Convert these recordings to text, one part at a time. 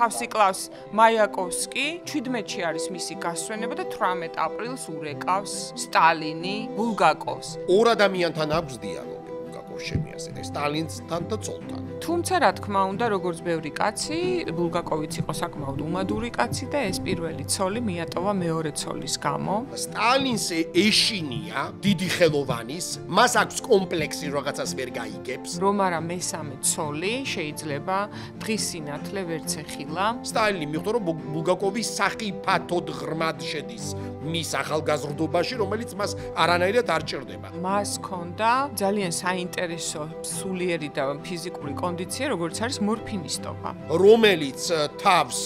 თავს იკლავს მაიაკოვსკი, 17-ში არის მისი გასვენება და 18 აპრილს ურეკავს სტალინი ბულგაკოვს. ორ ადამიანთან აქვს დიალოგი ბულგაკოვს შემიასწრა, სტალინსთან და ცოლთან. თუმცა რა თქმა უნდა, როგორც ბევრი კაცი, ბულგაკოვიც იყო საკმაოდ უმადური კაცი და ეს პირველი ცოლი მიატოვა მეორე ცოლის გამო. სტალინს ეშინია დიდი ხელოვანის, მას აქვს კომპლექსი, რაღაცას ვერ გაიგებს. რომ არა მესამე ცოლი შეიძლება დღის სინათლე ვერც ეხილა. სტალინი მიხვდა, რომ ბულგაკოვი სახიფათოდ ღრმად შედის მის ახალგაზრდობაში, რომელიც მას არანაირად არ ჭირდება. მას ჰქონდა ძალიან საინტერესო სულიერი და ფიზიკური კონდიცია, როგორც არის მორფინისტობა. რომელიც თავს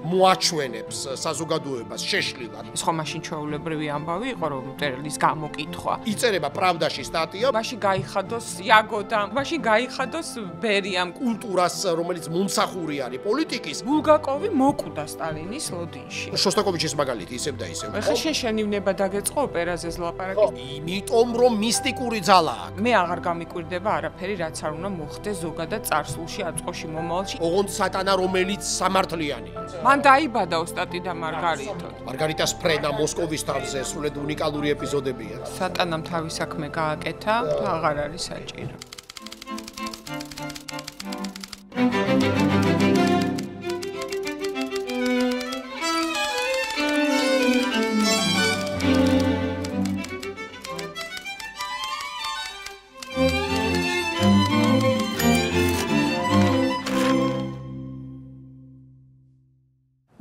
მოაჩვენებს საზოგადოებას შეშლილად. ეს ხო მაშინ ჩვეულებრივი ამბავი იყო, რომ მწერლის გამოკითხვა. იწერება პრავდაში სტატია, მაშინ გაიხადოს იაგოდამ, მაშინ გაიხადოს ბერიამ. კულტურას, რომელიც მომსახური არის პოლიტიკის. ბულგაკოვი მოკვდა სტალინის ლოდინში. შოსტაკოვიჩის მაგალითი ისევ და ისევ. ეხლა შენ შენივნება დაგეწყო ოპერაზე ლაპარაკი. იმიტომ რომ მისტიკური ძალა აქვს. მე აღარ გამიკვირდება არაფერი, რაც არ უნდა მოხდეს ზოგადად წარსულში, აწყოში, მომავალში. ოღონდ სატანა, რომელიც სამართლიანია. მან დაიბადა ოსტატი და მარგარიტო. მარგარიტას ფრენა მოსკოვის თავზე სრულად უნიკალური ეპიზოდებია. სატანამ თავის საქმე გააკეთა და აღარ არის საჭირო.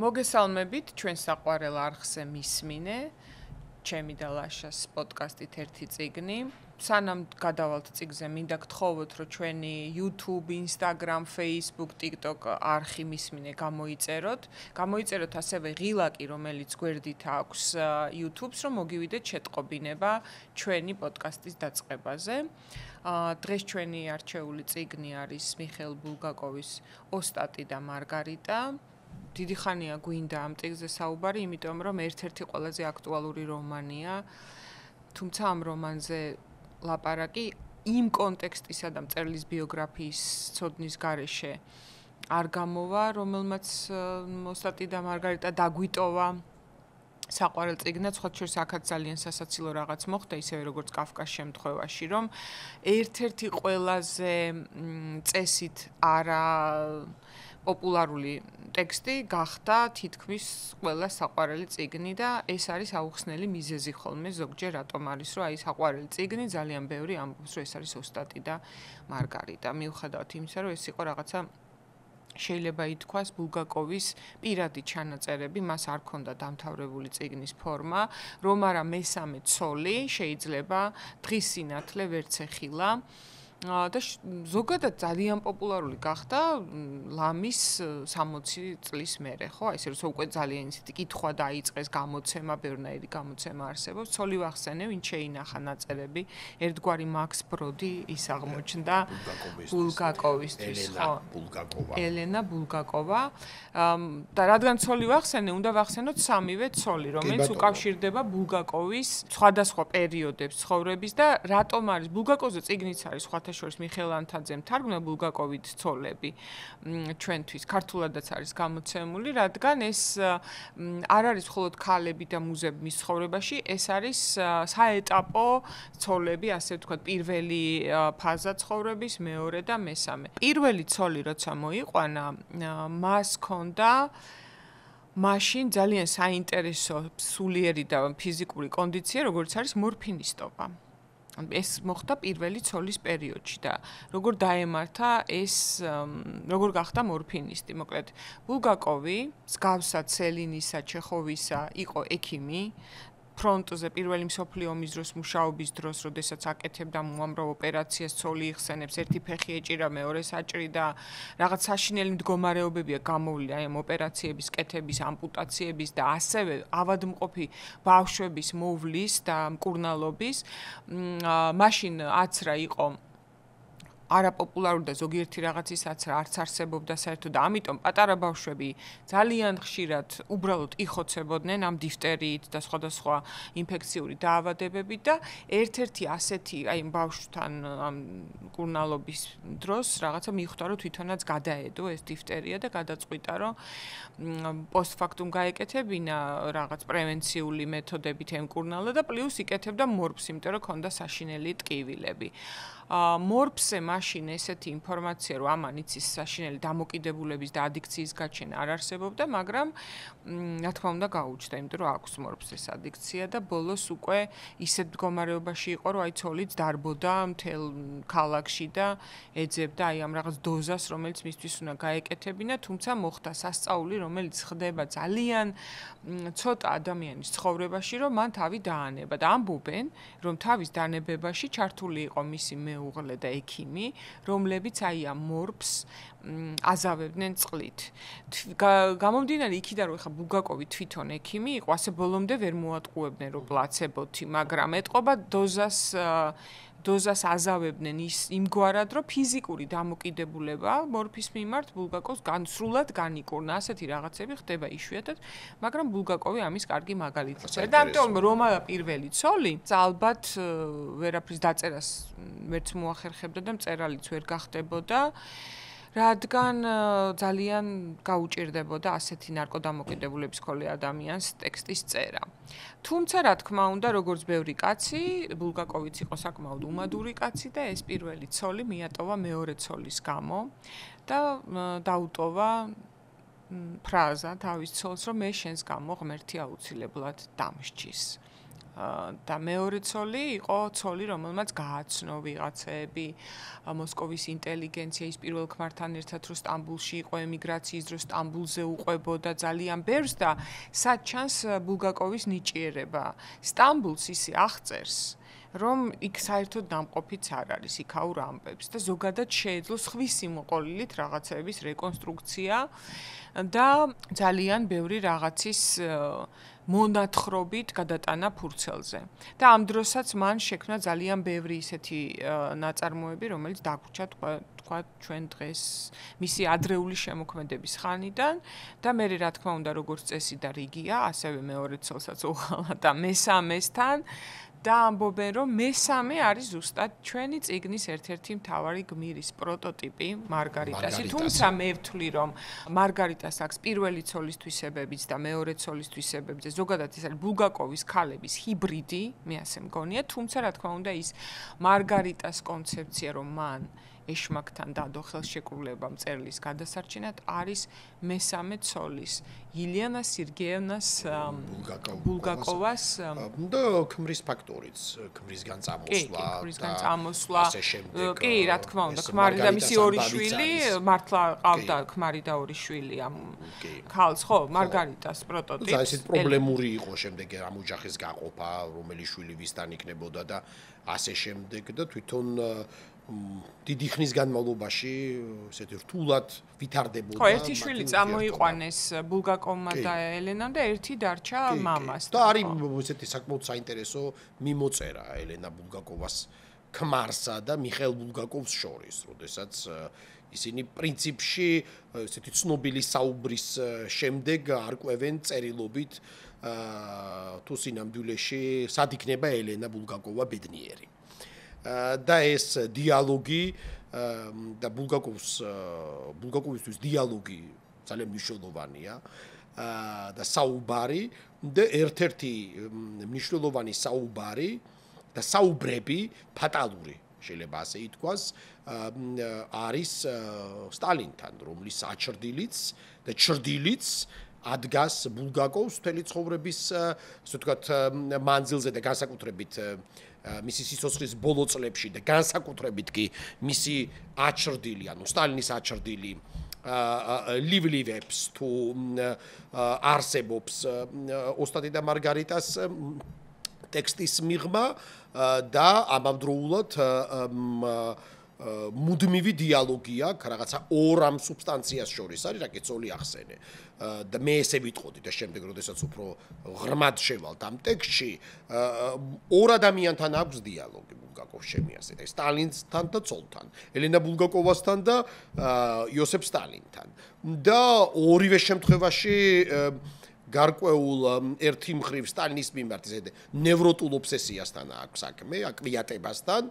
მოგესალმებით ჩვენ საყვარელ არხზე მისმინე ჩემი და ლაშას პოდკასტით ერთი წიგნი. სანამ გადავალთ წიგნზე, მინდა გთხოვოთ, რომ ჩვენი YouTube, Instagram, Facebook, TikTok არხი მისმინე გამოიწეროთ. გამოიწეროთ ასევე ღილაკი, რომელიც გვერდით აქვს YouTube-ს, რომ მოგივიდეთ შეტყობინება ჩვენი პოდკასტის დაწყებაზე. დღეს ჩვენი არჩეული წიგნი არის მიხეილ ბულგაკოვის ოსტატი და მარგარიტა. დიდი ხანია გვინდა ამ ტექსტზე საუბარი, იმიტომ რომ ერთ-ერთი ყველაზე აქტუალური რომანია. თუმცა ამ რომანზე ლაპარაკი იმ კონტექსტისა და მწერლის ბიოგრაფიის ცოდნის გარეშე არ გამოვა, რომელმაც ოსტატი და მარგარიტა დაგვიტოვა საყვარელ წიგნად, სხვა შორის აქაც ძალიან სასაცილო რაღაც მოხდა, ისევე როგორც კაფკას შემთხვევაში, რომ ერთ-ერთი ყველაზე წესით არა პოპულარული ტექსტი გახდა თითქმის ყველა საყვარელი წიგნი და ეს არის აუხსნელი მიზეზი ხოლმე ზოგჯერ რატომ არის, რომ აი საყვარელი წიგნი ძალიან ბევრი ამბობს, რომ ეს არის ოსტატი და მარგარიტა. მიუხედავად იმისა, რომ ეს იყო რაღაცა შეიძლება ითქვას ბულგაკოვის პირადი ჩანაწერები, მას არ ჰქონდა დამთავრებული წიგნის ფორმა, რომ არა მესამე ცოლი შეიძლება დღის სინათლე ვერც ეხილა. და ზოგადად ძალიან პოპულარული გახდა ლამის 60 წლის მერე, ხო? აი ესე რომ უკვე ძალიან ისეთი კითხვა დაიწყეს, გამოცემა, ბევრნაირი გამოცემა არსებობს. ცოლი ვახსენე, ვინ შეინახა ნაწერები, ერთგვარი მაქს ბროდი ის აღმოჩნდა ბულგაკოვისთვის, ხო? ელენა ბულგაკოვა. და რადგან ცოლი ვახსენე, უნდა ვახსენოთ სამივე ცოლი, რომელიც უკავშირდება ბულგაკოვის სხვადასხვა პერიოდებს ცხოვრების და რატომ არის ბულგაკოვზე წიგნიც არის სხვა შორის მიხეილ ანთაძემ თარგმნა ბულგაკოვით ცოლები ჩვენთვის ქართულადაც არის გამოცემული, რადგან ეს არ არის მხოლოდ ქალები და მუზები მის ცხოვრებაში, ეს არის საეტაპო ცოლები, ასე ვთქვათ, პირველი ფაზა ცხოვრების, მეორე და მესამე. პირველი ცოლი როცა მოიყვანა, მას ჰქონდა მაშინ ძალიან საინტერესო სულიერი და ფიზიკური კონდიცია, როგორც არის მორფინისტობა. ეს მოხდა პირველი ცოლის პერიოდში და როგორ დაემართა ეს როგორ გახდა მორფინისტი. მოკლედ, ბულგაკოვი, მსგავსად სელინისა, ჩეხოვისა, იყო ექიმი. ფრონტზე პირველი მსოფლიო ომის დროს მუშაობის დროს, როდესაც აკეთებდა უამრავ ოპერაციას, ცოლი იხსენებს, ერთი ფეხი ეჭირა, მეორე საჭრი და რაღაც საშინელი მდგომარეობებია გამოვლილი აი ამ ოპერაციების, კეთების, ამპუტაციების და ასევე ავადმყოფი ბავშვების მოვლის და მკურნალობის. მაშინ აცრა იყო არაპოპულარული და ზოგიერთი რაღაცისაც არც არსებობდა საერთოდ და ამიტომ პატარა ბავშვები ძალიან ხშირად უბრალოდ იხოცებოდნენ ამ დიფტერიით და სხვადასხვა ინფექციური დაავადებებით და ერთ-ერთი ასეთი აი ბავშვთან ამ კურნალობის დროს რაღაცა მიხვდა რომ თვითონაც გადაედო ეს დიფტერია და გადაწყვიტა რომ პოსტფაქტუმ გაეკეთებინა რაღაც პრევენციული მეთოდებით ემკურნალა და პლუს იკეთებდა მორფს, იმიტომ რომ ჰქონდა საშინელი ტკივილები. მორფსზე მაშინ ესეთი ინფორმაცია რომ ამან იცის საშინელი დამოკიდებულების და ადიქციის გაჩენა არ არსებობდა, მაგრამ რა თქმა უნდა გაუჩნდა, იმიტომ რომ აქვს მორფს ეს ადიქცია და ბოლოს უკვე ისეთ მდგომარეობაში იყო, რომ აი ცოლიც დარბოდა მთელ ქალაქში და ეძებდა აი ამ რაღაც დოზას, რომელიც მისთვის უნდა გაეკეთებინა, თუმცა მოხდა სასწაული, რომელიც ხდება ძალიან ცოტა ადამიანის ცხოვრებაში, რომ მან თავი დაანება და ამბობენ, რომ თავის დანებებაში ჩართული იყო მისი მეუღლე და ექიმი, რომლებიც აი ამ მორფს აზავებდნენ წყლით. გამომდინარე იქიდან რომ ხა ბულგაკოვი თვითონ ექიმი იყო, ასე ბოლომდე ვერ მოატყუებდნენ რომ პლაცებოთი, მაგრამ ეტყობა დოზას აზავებდნენ იმგვარად, რომ ფიზიკური დამოკიდებულება მორფის მიმართ ბულგაკოვს სრულად განიკურნა. ასეთი რაღაცები ხდება იშვიათად, მაგრამ ბულგაკოვი ამის კარგი მაგალითია. და ამიტომ რომა პირველი ცოლი ალბათ ვერაფრის დაწერას ვერც მოახერხებდა და მწერალიც ვერ გახდებოდა. რადგან ძალიან გაუჭირდებოდა ასეთი ნარკოდამოკიდებულების მქონე ადამიანს ტექსტის წერა. თუმცა რა თქმა უნდა, როგორც ბევრი კაცი, ბულგაკოვიც იყო საკმაოდ უმადური კაცი და ეს პირველი ცოლი მიატოვა მეორე ცოლის გამო და დაუტოვა ფრაზა თავის ცოლს, რომ მე შენს გამო ღმერთი აუცილებლად დამსჯის. და მეორე ცოლი იყო ცოლი, რომელმაც გააცნო ვიღაცები მოსკოვის ინტელიგენციის პირველ ქმართან ერთად რომ სტამბულში იყო ემიგრაციის დროს სტამბულზე უყვებოდა ძალიან ბევრს და საჩანს ბულგაკოვის ნიჭიერება. სტამბულს ისე აღწერს, რომ იქ საერთოდ დამყოფიც არ არის იქაურ ამბებს და ზოგადად შეეძლო სხვისი მოყოლილით რაღაცების რეკონსტრუქცია და ძალიან ბევრი რაღაცის მონათხრობით გადატანა ფურცელზე. და ამ დროსაც მან შექმნა ძალიან ბევრი ისეთი ნაწარმოები, რომელიც დაგვრჩა თქვა ჩვენ დღეს მისი ადრეული შემოქმედების ხანიდან და მე რა თქმა უნდა როგორც წესი და რიგია, ასევე მეორე ცოლსაც უღალა და მესამესთან და ამბობენ, რომ მესამე არის ზუსტად ჩვენი წიგნის ერთ-ერთი მთავარი გმირის პროტოტიპი მარგარიტასი. თუმცა მე ვთვლი, რომ მარგარიტას აქვს პირველი ცოლის თვისებებიც და მეორე ცოლის თვისებებიც. ზოგადად ეს არის ბულგაკოვის ქალების ჰიბრიდი, მე ასე მგონია, თუმცა რა თქმა უნდა ის მარგარიტას კონცეფცია, რომ მან ეშმაკთან დადო ხელშეკრულება მწერლის გადასარჩენად არის მესამე ცოლის ილიანა სერგეევნას ბულგაკოვას და ქმრის ფაქტორიც, ქმრისგან წამოსვლა ქმრისგან წამოსვლა კი, რა თქმა უნდა, ქმარი და მისი ორი შვილი, მართლა ყავდა ქმარი და ორი შვილი ამ ქალს, ხო, მარგარიტას პროტოტიპს. ესეთ პრობლემური იყო შემდეგ ამ ოჯახის გაყოფა, რომელი შვილი ვისთან იქნებოდა და ასე შემდეგ და თვითონ დიდი ხნის განმავლობაში ესეთი რთულად ვითარდებოდა. ხო, ერთი შვილი წამოიყვანეს ბულგაკოვმა და ელენამ და ერთი დარჩა მამას. და არის ესეთი საკმაოდ საინტერესო მიმოწერა ელენა ბულგაკოვას ქმარსა და მიხეილ ბულგაკოვს შორის, როდესაც ისინი პრინციპში ესეთი ცნობილი საუბრის შემდეგ არკვევენ წერილობით თუ სინამდვილეში სად იქნება ელენა ბულგაკოვა ბედნიერი. და ეს დიალოგი და ბულგაკოვისთვის დიალოგი ძალიან მნიშვნელოვანია და საუბარი და ერთ-ერთი მნიშვნელოვანი საუბარი და საუბრები ფატალური შეიძლება ასე ითქვას არის სტალინთან, რომლის აჩრდილიც და ჩრდილიც ადგას ბულგაკოვს მთელი ცხოვრების ასე ვთქვათ მანძილზე და განსაკუთრებით მისი სიცოცხლის ბოლო წლებში და განსაკუთრებით კი მისი აჩრდილი, ანუ სტალინის აჩრდილი ლივლივებს თუ არსებობს ოსტატი და მარგარიტას ტექსტის მიღმა და ამავდროულად მუდმივი დიალოგი აქვს რაღაცა ორ ამ სუბსტანციას შორის არის, რა კეცოლი ახსენე. და მე ესე ვიტყოდი და შემდეგ როდესაც უფრო ღრმად შევალთ ამ ტექსტში, ორ ადამიანთან აქვს დიალოგი ბულგაკოვს ჩემი აზრით, სტალინთან და ცოლთან, ელენა ბულგაკოვასთან და იოსებ სტალინთან. და ორივე შემთხვევაში გარკვეულ ერთი მხრივ სტალინის მიმართ ისე ნევროტულ ობსესიასთან აქვს საქმე, აკრიატებასთან,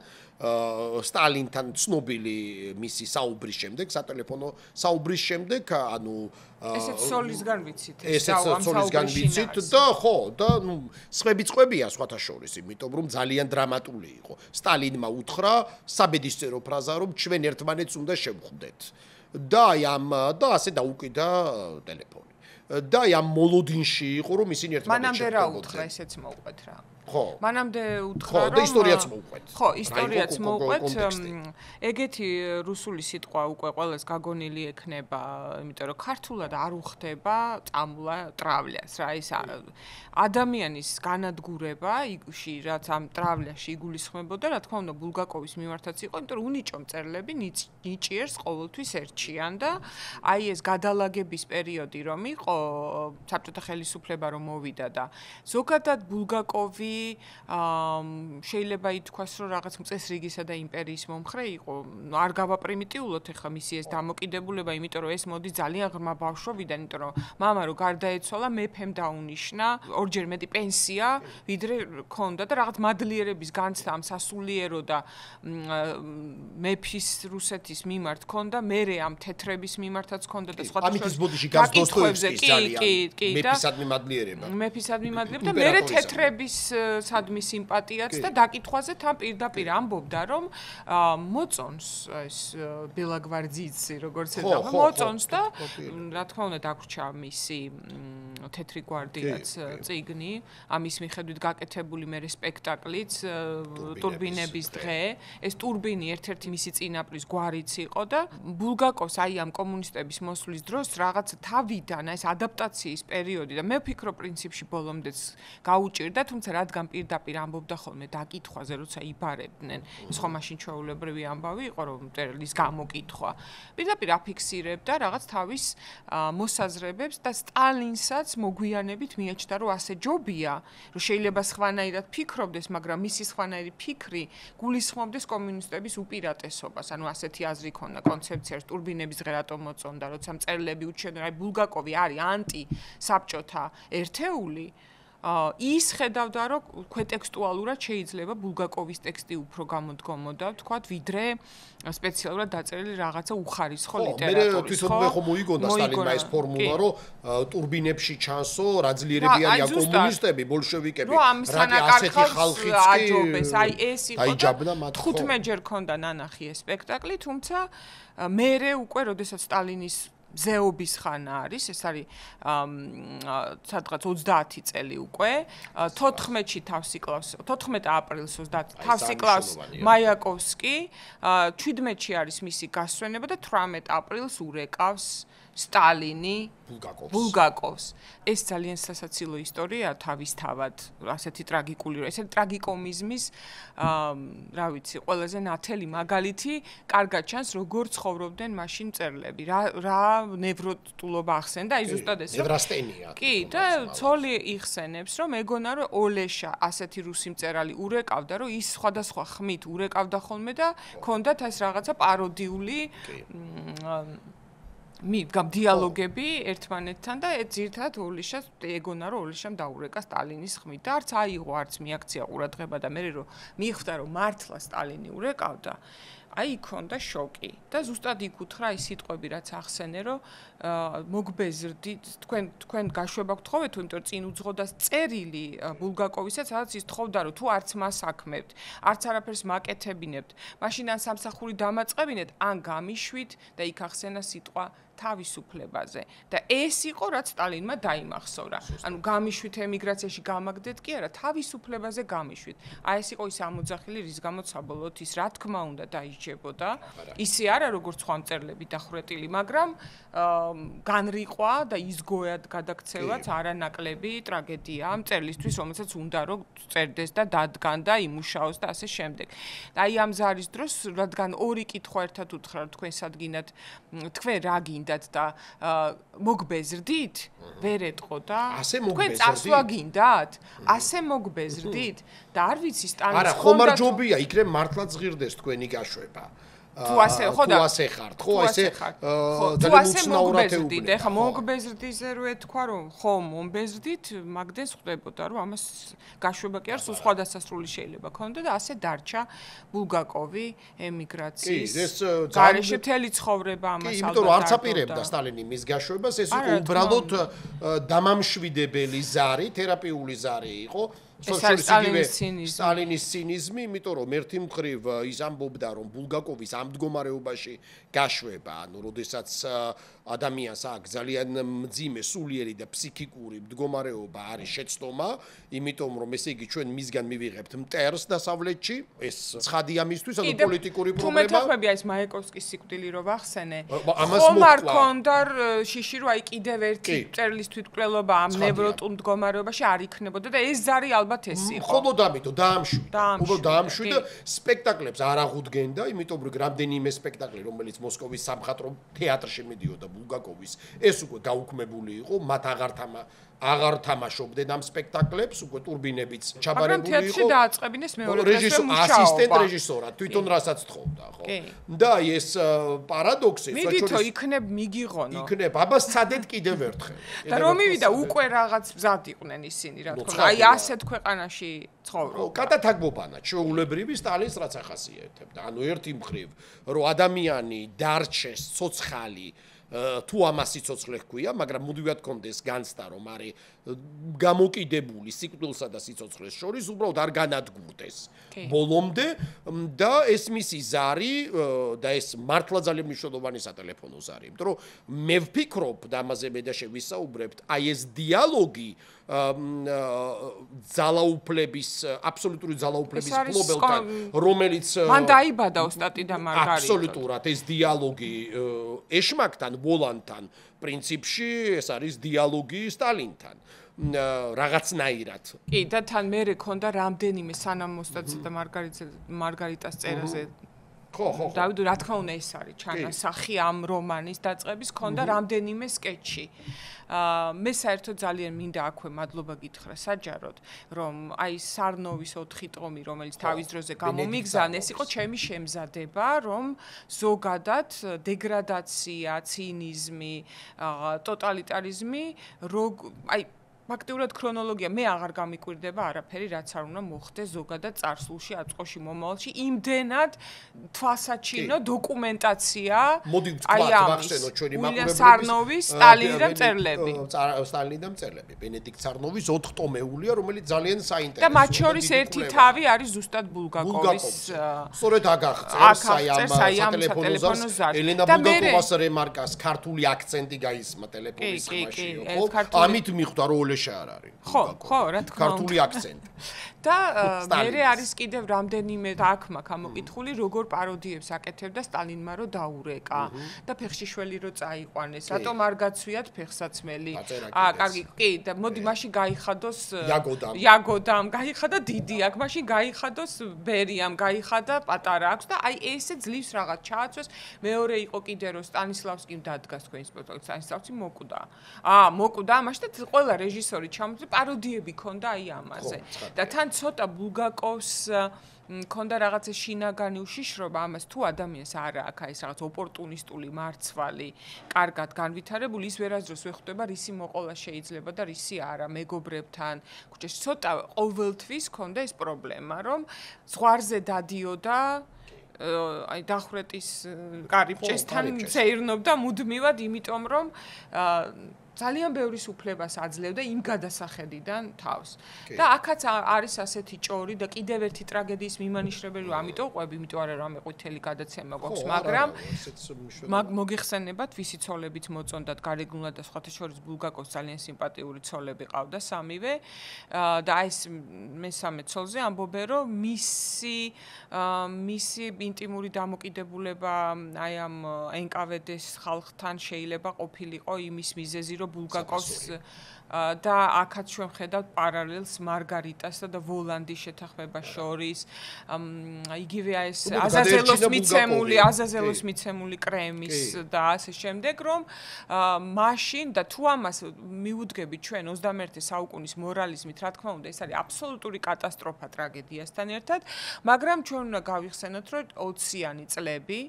სტალინთან ცნობილი მისი საუბრის შემდეგ, სატელეფონო საუბრის შემდეგ, ანუ ესეც სოლისგან ვიცით, ესეც სოლისგან ვიცით და ხო, და ნუ სხვებია სხვათა შორის, იმიტომ რომ ძალიან დრამატული იყო. სტალინმა უთხრა საბედისწერო ფრაზა, რომ ჩვენ ერთმანეთს უნდა შევხვდეთ. და ასე დაუკიდა ტელეფონი. და ამ მოლოდინში იყო რომ ისინი ერთმანეთს მანამდე რა უთხრა, ესეც მოუყვეთ რა. ხო. მანამდე უთხრა რომ და ისტორიაც მოუყვეთ. ხო, ისტორიაც მოუყვეთ. ეგეთი რუსული სიტყვა უკვე ყველას გაგონილი ექნება, იმიტომ რომ ქართულად არ უხდება წამლა ტრავლას რა, ის ადამიანის განადგურება იგში, რაც ამ ტრავლაში იგულისხმებოდა, რა თქმა უნდა, ბულგაკოვის მიმართაც იყო, იმიტომ რომ უნიჭო მწერლები ნიჭიერს ყოველთვის ერჩიან და აი ეს გადალაგების პერიოდი რომ იყო, საბჭოთა ხელისუფლება რომ მოვიდა და ზოგადად ბულგაკოვი შეიძლება ითქვას, რომ რაღაც მწესრიგისა და იმპერიის მომხრე იყო. არ გავაპრიმიტიულოთ ახლა მისი ეს დამოკიდებულება, იმიტომ რომ ეს მოდის ძალიან ღრმა ბავშვობიდან, იმიტომ რომ მამა რო გარდაეცვალა, მეფემ დაუნიშნა, ორჯერ მეტი პენსია, ვიდრე ქონდა და რაღაც მადლიერების განცდა ამ სასულიერო და მეფის რუსეთის მიმართ ქონდა, მერე ამ თეთრების მიმართაც ქონდა და სხვა ამით ის ბოდიში გასდოსტოევსკის ძალიან მეფისადმი მადლიერება. მეფისადმი მადლიერება და მერე თეთრების სადმი სიმპათიაც და დაკითხვაზე თან პირდაპირ ამბობდა, რომ მოწონს ეს ბელაგვარძიცი, როგორც ეძახა, მოწონს და რა თქმა უნდა დაგვრჩა მისი თეთრი გვარდიაც წიგნი, ამის მიხედვით გაკეთებული მერე სპექტაკლიც ტურბინების დღე, ეს ტურბინი ერთ-ერთი მისი წინაპრის გვარიც იყო და ბულგაკოვს აი ამ კომუნისტების მოსვლის დროს რაღაც თავიდან ეს ადაპტაციის პერიოდი და მე ვფიქრობ პრინციპში ბოლომდეც გაუჭირდა, თუმცა რადგან პირდაპირ ამბობდა ხოლმე დაკითხვაზე, როცა იბარებდნენ, ეს ხო მაშინ ჩვეულებრივი ამბავი იყო, რომ მწერლის გამოკითხვა. პირდაპირ აფიქსირებდა რაღაც თავის მოსაზრებებს და სტალინსაც მოგვიანებით მიაჩნდა, რომ ასე ჯობია, რომ შეიძლება სხვანაირად ფიქრობდეს, მაგრამ მისი სხვანაირი ფიქრი გულისხმობდეს კომუნისტების უპირატესობას. ანუ ასეთი აზრი ქონდა კონცეფციას, ტურბინების დღე რატომ მოწონდა, როცა მწერლები უჩვენდნენ, აი ბულგაკოვი არის ანტი საბჭოთა ერთეული. ის ხედავდა, რომ ქვეტექსტუალურად შეიძლება ბულგაკოვის ტექსტი უფრო გამოდგომოდა, ვთქვათ, ვიდრე სპეციალურად დაწერილი რაღაცა უხარისხო ლიტერატურის. მე თვითონ მე ხომ მოიგონდა სტალინმა ეს ფორმულა, რომ ტურბინებში ჩანსო რა ძლიერები არიან კომუნისტები, ბოლშევიკები, რა ასეთი ხალხიც კი აჯობეს. აი ეს იყო 15-ჯერ ქონდა ნანახი ეს სპექტაკლი, თუმცა მერე უკვე, როდესაც სტალინის ზეობის ხანა არის, ეს არის სადღაც 30 წელი უკვე, 14-ში თავს იკლავს, 14 აპრილს 30 თავს იკლავს მაიაკოვსკი, 17-ში არის მისი გასვენება და 18 აპრილს урეკავს სტალინი ბულგაკოვს. ეს ძალიან სასაცილო ისტორიაა თავისთავად, ასეთი ტრაგიკული, ესეთი ტრაგიკომიზმის, რა ვიცი, ყველაზე ნათელი მაგალითი, კარგად ჩანს, როგორ ცხოვრობდნენ მაშინ მწერლები, რა ნევროტულობა ახსენდა, აი ზუსტად ეს. ნევრასტენია. კი, და ცოლი იხსენებს, რომ ეგონა, რომ ოლეშა ასეთი რუსი მწერალი урეკავდა, რომ ის სხვადასხვა ხმით урეკავდა ხოლმე და ქონდათ ეს რაღაცა პაროდიული დიალოგები ერთმანეთთან და ძირთად ოლიშას ეგონა რომ ოლიშამ დაურეკა სტალინის ხმით და არც აიღო არც მიაქცია ყურადღება და მე რომ მიხვდა რომ მართლა სტალინი урეკავდა აი ქონდა შოკი და ზუსტად იქ უთხრა ის სიტყვები რაც ახსენე რომ მოგბეზრდით თქვენ გაშვება გთხოვეთ თუ იმიტომ წინ უძღოდა წერილი ბულგაკოვისაც სადაც ის თხოვდა რომ თუ არც მას საქმებთ არც არაფერს მაკეთებინებთ მაშინ ან სამსახური დამაწყებინეთ ან გამიშვით და იქ ახსენა სიტყვა თავისუფლებაზე და ეს იყო რაც სტალინმა დაიმახსოვრა. ანუ გამიშვით ემიგრაციაში გამაგდეთ კი არა, თავისუფლებაზე გამიშვით. აი ეს იყო ის ამოძახილი, რის გამოც საბოლოოდ ის რა თქმა უნდა დაიჭებოდა. ისე არა როგორც სხვა მწერლები დახვრეტილი, მაგრამ განრიყვა და ისგოად გადაქცევაც არანაკლები ტრაგედია მწერლისთვის, რომელსაც უნდა რომ წერდეს და დადგან და იმუშაოს და ასე შემდეგ. და აი ამ ზარის დროს, რადგან ორი კითხვა ერთად უთხრა, თქვენ სადგინათ, თქვენ რა გინდათ და მოგბეზრდით? ვერ ეტყოდა? თქვენ წასვლა გინდათ? ასე მოგბეზრდით? და არ ვიცი სტანის არა, ხომარჯობია, იქნებ მართლაც ღირდეს თქვენი გაშვება. თუ ასე ხო და თუ ასე ხართ, ხო ესე ძალიან უცნაურათეულია. ეხა მოგბეზრდიზე რო ეთქვა რომ ხო მომბეზრდით, მაგდენს ხვდებოდა რომ ამას გაშვება კი არ სულ სხვა დასასრული შეიძლება ქონდა და ასე დარჩა ბულგაკოვი ემიგრაციის გარეშე მთელი ცხოვრება ამას ალბათ. იმიტომ რომ არც აპირებდა სტალინი მის გაშვებას, ეს იყო უბრალოდ დამამშვიდებელი ზარი, თერაპიული ზარი იყო. სტალინის ცინიზმი, იმიტომ რომ ერთი მხრივ ის ამბობდა რომ ბულგაკოვის ამ მდგომარეობაში გაშვება, ანუ როდესაც ადამიანს აქვს ძალიან მძიმე სულიერი და ფსიქიკური მდგომარეობა არის შეცდომა, იმიტომ რომ ესე იგი ჩვენ მისგან მივიღებთ მტერს დასავლეთში, ეს ცხადია მისთვის, ანუ პოლიტიკური პრობლემა. თუ მეთქვები ეს მაიაკოვსკის სიკვდილი რო ვახსენე, ხომ არ ქონდა შიში რომ აი კიდევ ერთი მწერლის თვითმკვლელობა ამ ნევროტულ მდგომარეობაში არ იქნებოდა და ეს ზარი ალბათ ეს იყო. მხოლოდ ამიტომ დაამშვიდა სპექტაკლებს არ აღუდგენდა, იმიტომ რომ რამდენიმე სპექტაკლი, რომელიც მოსკოვის სამხატვრო თეატრში მიდიოდა ბულგაკოვის, ეს უკვე გაუქმებული იყო, მათ აღარ თამაშობდნენ ამ სპექტაკლებს, უკვე ტურბინებიც ჩაბარებული იყო. მაგრამ თეატრში დააწყებინეს მეორე დღესვე მუშაობა. ასისტენტ რეჟისორად, თვითონ რასაც თხოვდა, ხო? და ეს პარადოქსი, მიდითო იქნებ მიგიღონო. იქნებ, აბას ცადეთ კიდევ ერთხელ. და რომ მივიდა უკვე რაღაც მზად იყვნენ ისინი, რა თქმა უნდა, აი ასეთ ქვეყანაში ცხოვრობ. კატათაგბობანა ჩვეულებრივი სტალინს რაც ახასიათებდა. ანუ ერთი მხრივ, რომ ადამიანი დარჩეს ცოცხალი თუ ამას სიცოცხლე ჰქვია, მაგრამ მუდმივად კონდეს განცდა, რომ არის გამოკიდებული სიკვდილსა და სიცოცხლეს შორის, უბრალოდ არ განადგურდეს ბოლომდე და ეს მისი ზარი და ეს მართლა ძალიან მნიშვნელოვანი სატელეფონო ზარი, იმიტომ რომ მე ვფიქრობ და ამაზე მე და შევისაუბრებთ, აი ეს დიალოგი ძალაუფლების აბსოლუტური ძალაუფლების ფლობელთან, რომელიც მან დაიბადა ოსტატი და მარგარიტა. აბსოლუტურად ეს დიალოგი ეშმაკთან, ვოლანთან, პრინციპში ეს არის დიალოგი სტალინთან. რაღაცნაირად. კი, და თან მერე ქონდა რამდენიმე სანამ ოსტატსა და მარგარიტას წერაზე. ხო. დავიდ, რა თქმა უნდა ეს არის ჩანასახი ამ რომანის დაწყების ქონდა რამდენიმე სკეჩი. მე საერთოდ ძალიან მინდა აქვე მადლობა გითხრა საჯაროდ, რომ აი სარნოვის 4 ტომი, რომელიც თავის დროზე გამომიგზავნე, ეს იყო ჩემი შემზადება, რომ ზოგადად დეგრადაცია, ცინიზმი, ტოტალიტარიზმი, აი ფაქტიურად ქრონოლოგია მე აღარ გამიკვირდება არაფერი, რაც არ უნდა მოხდეს ზოგადად წარსულში, აწყვოში, მომავალში, იმდენად თვალსაჩინო დოკუმენტაცია. მოდი ვახსენოთ ჩვენი მაყურებლების სარნოვის, სტალინი და მწერლები. სტალინი და მწერლები. ბენედიქტ სარნოვის 4 ტომეულია, რომელიც ძალიან საინტერესოა. და მათ შორის ერთი თავი არის ზუსტად ბულგაკოვის. სწორედ აგახწერს აი ამ სატელეფონო ზარს. ელენა ბულგაკოვას რემარკას ქართული აქცენტი გაისმა ტელეფონის ხმაში, ხო? ამით მიხვდა რომ არ არის. ხო, რა თქმა უნდა. ქართული აქცენტი. და მე არის კიდევ რამდენიმე აქ მაქვს ამოკითხული, როგორ პაროდიებს აკეთებდა სტალინმა რო დაურეკა და ფეხშიშველი რო წაიყვანეს. რატომ არ გაცვიათ ფეხსაცმელი? კარგი, კი, და მოდი მაშინ გაიხადოს იაგოდამ, გაიხადა დიდი აქ, მაშინ გაიხადოს ბერიამ, გაიხადა პატარა აქვს და აი ესე ძლივს რაღაც ჩააცვეს. მეორე იყო კიდე რომ სტანისლავსკიმ დადგას თქვენი სპექტაკლი, სტანისლავსკი მოკვდა. მოკვდა, მაშინ და ყველა რეჟისორი ჩამოწვა პაროდიები ქონდა აი ამაზე. და თან ცოტა ბულგაკოვს ქონდა რაღაცა შინაგანი უშიშრობა ამას თუ ადამიანს არ აქვს აი ეს რაღაც ოპორტუნისტული მარცვალი, კარგად განვითარებული, ის ვერასდროს ვერ ხვდება რისი მოყოლა შეიძლება და რისი არა მეგობრებთან. ქუჩაში ცოტა ყოველთვის ქონდა ეს პრობლემა, რომ ზღვარზე დადიოდა აი დახვრეტის კარიბჭესთან ცეირნობდა მუდმივად, იმიტომ რომ ძალიან ბევრის უფლებას აძლევდა იმ გადასახედიდან თავს. და აქაც არის ასეთი ჭორი და კიდევ ერთი ტრაგედიის მიმანიშნებელი, რომ ამიტომ ყვები, იმიტომ არა რომ ყვითელი გადაცემა გვაქვს, მაგრამ მოგიხსენებათ, ვისი ცოლებით მოწონდათ გარეგნულად და სხვათა შორის ბულგაკოვს ძალიან სიმპათიური ცოლები ყავდა სამივე და ეს მესამე ცოლზე ამბობენ, რომ მისი ინტიმური დამოკიდებულება აი ამ NKVD-ს ხალხთან შეიძლება ყოფილიყო იმის მიზეზი, რომ ბულგაკოვს და აქაც ჩვენ ხედავთ პარალელს მარგარიტასა და ვოლანდის შეთანხმებას შორის. იგივე ეს აზაზელოს მიცემული კრემის და ასე შემდეგ, რომ მაშინ და თუ ამას მიუდგებით ჩვენ 21 საუკუნის მორალიზმით, რა თქმა უნდა, ეს არის აბსოლუტური კატასტროფა ტრაგედიასთან ერთად, მაგრამ ჩვენ უნდა გავიხსენოთ, რომ 20-იანი წლები,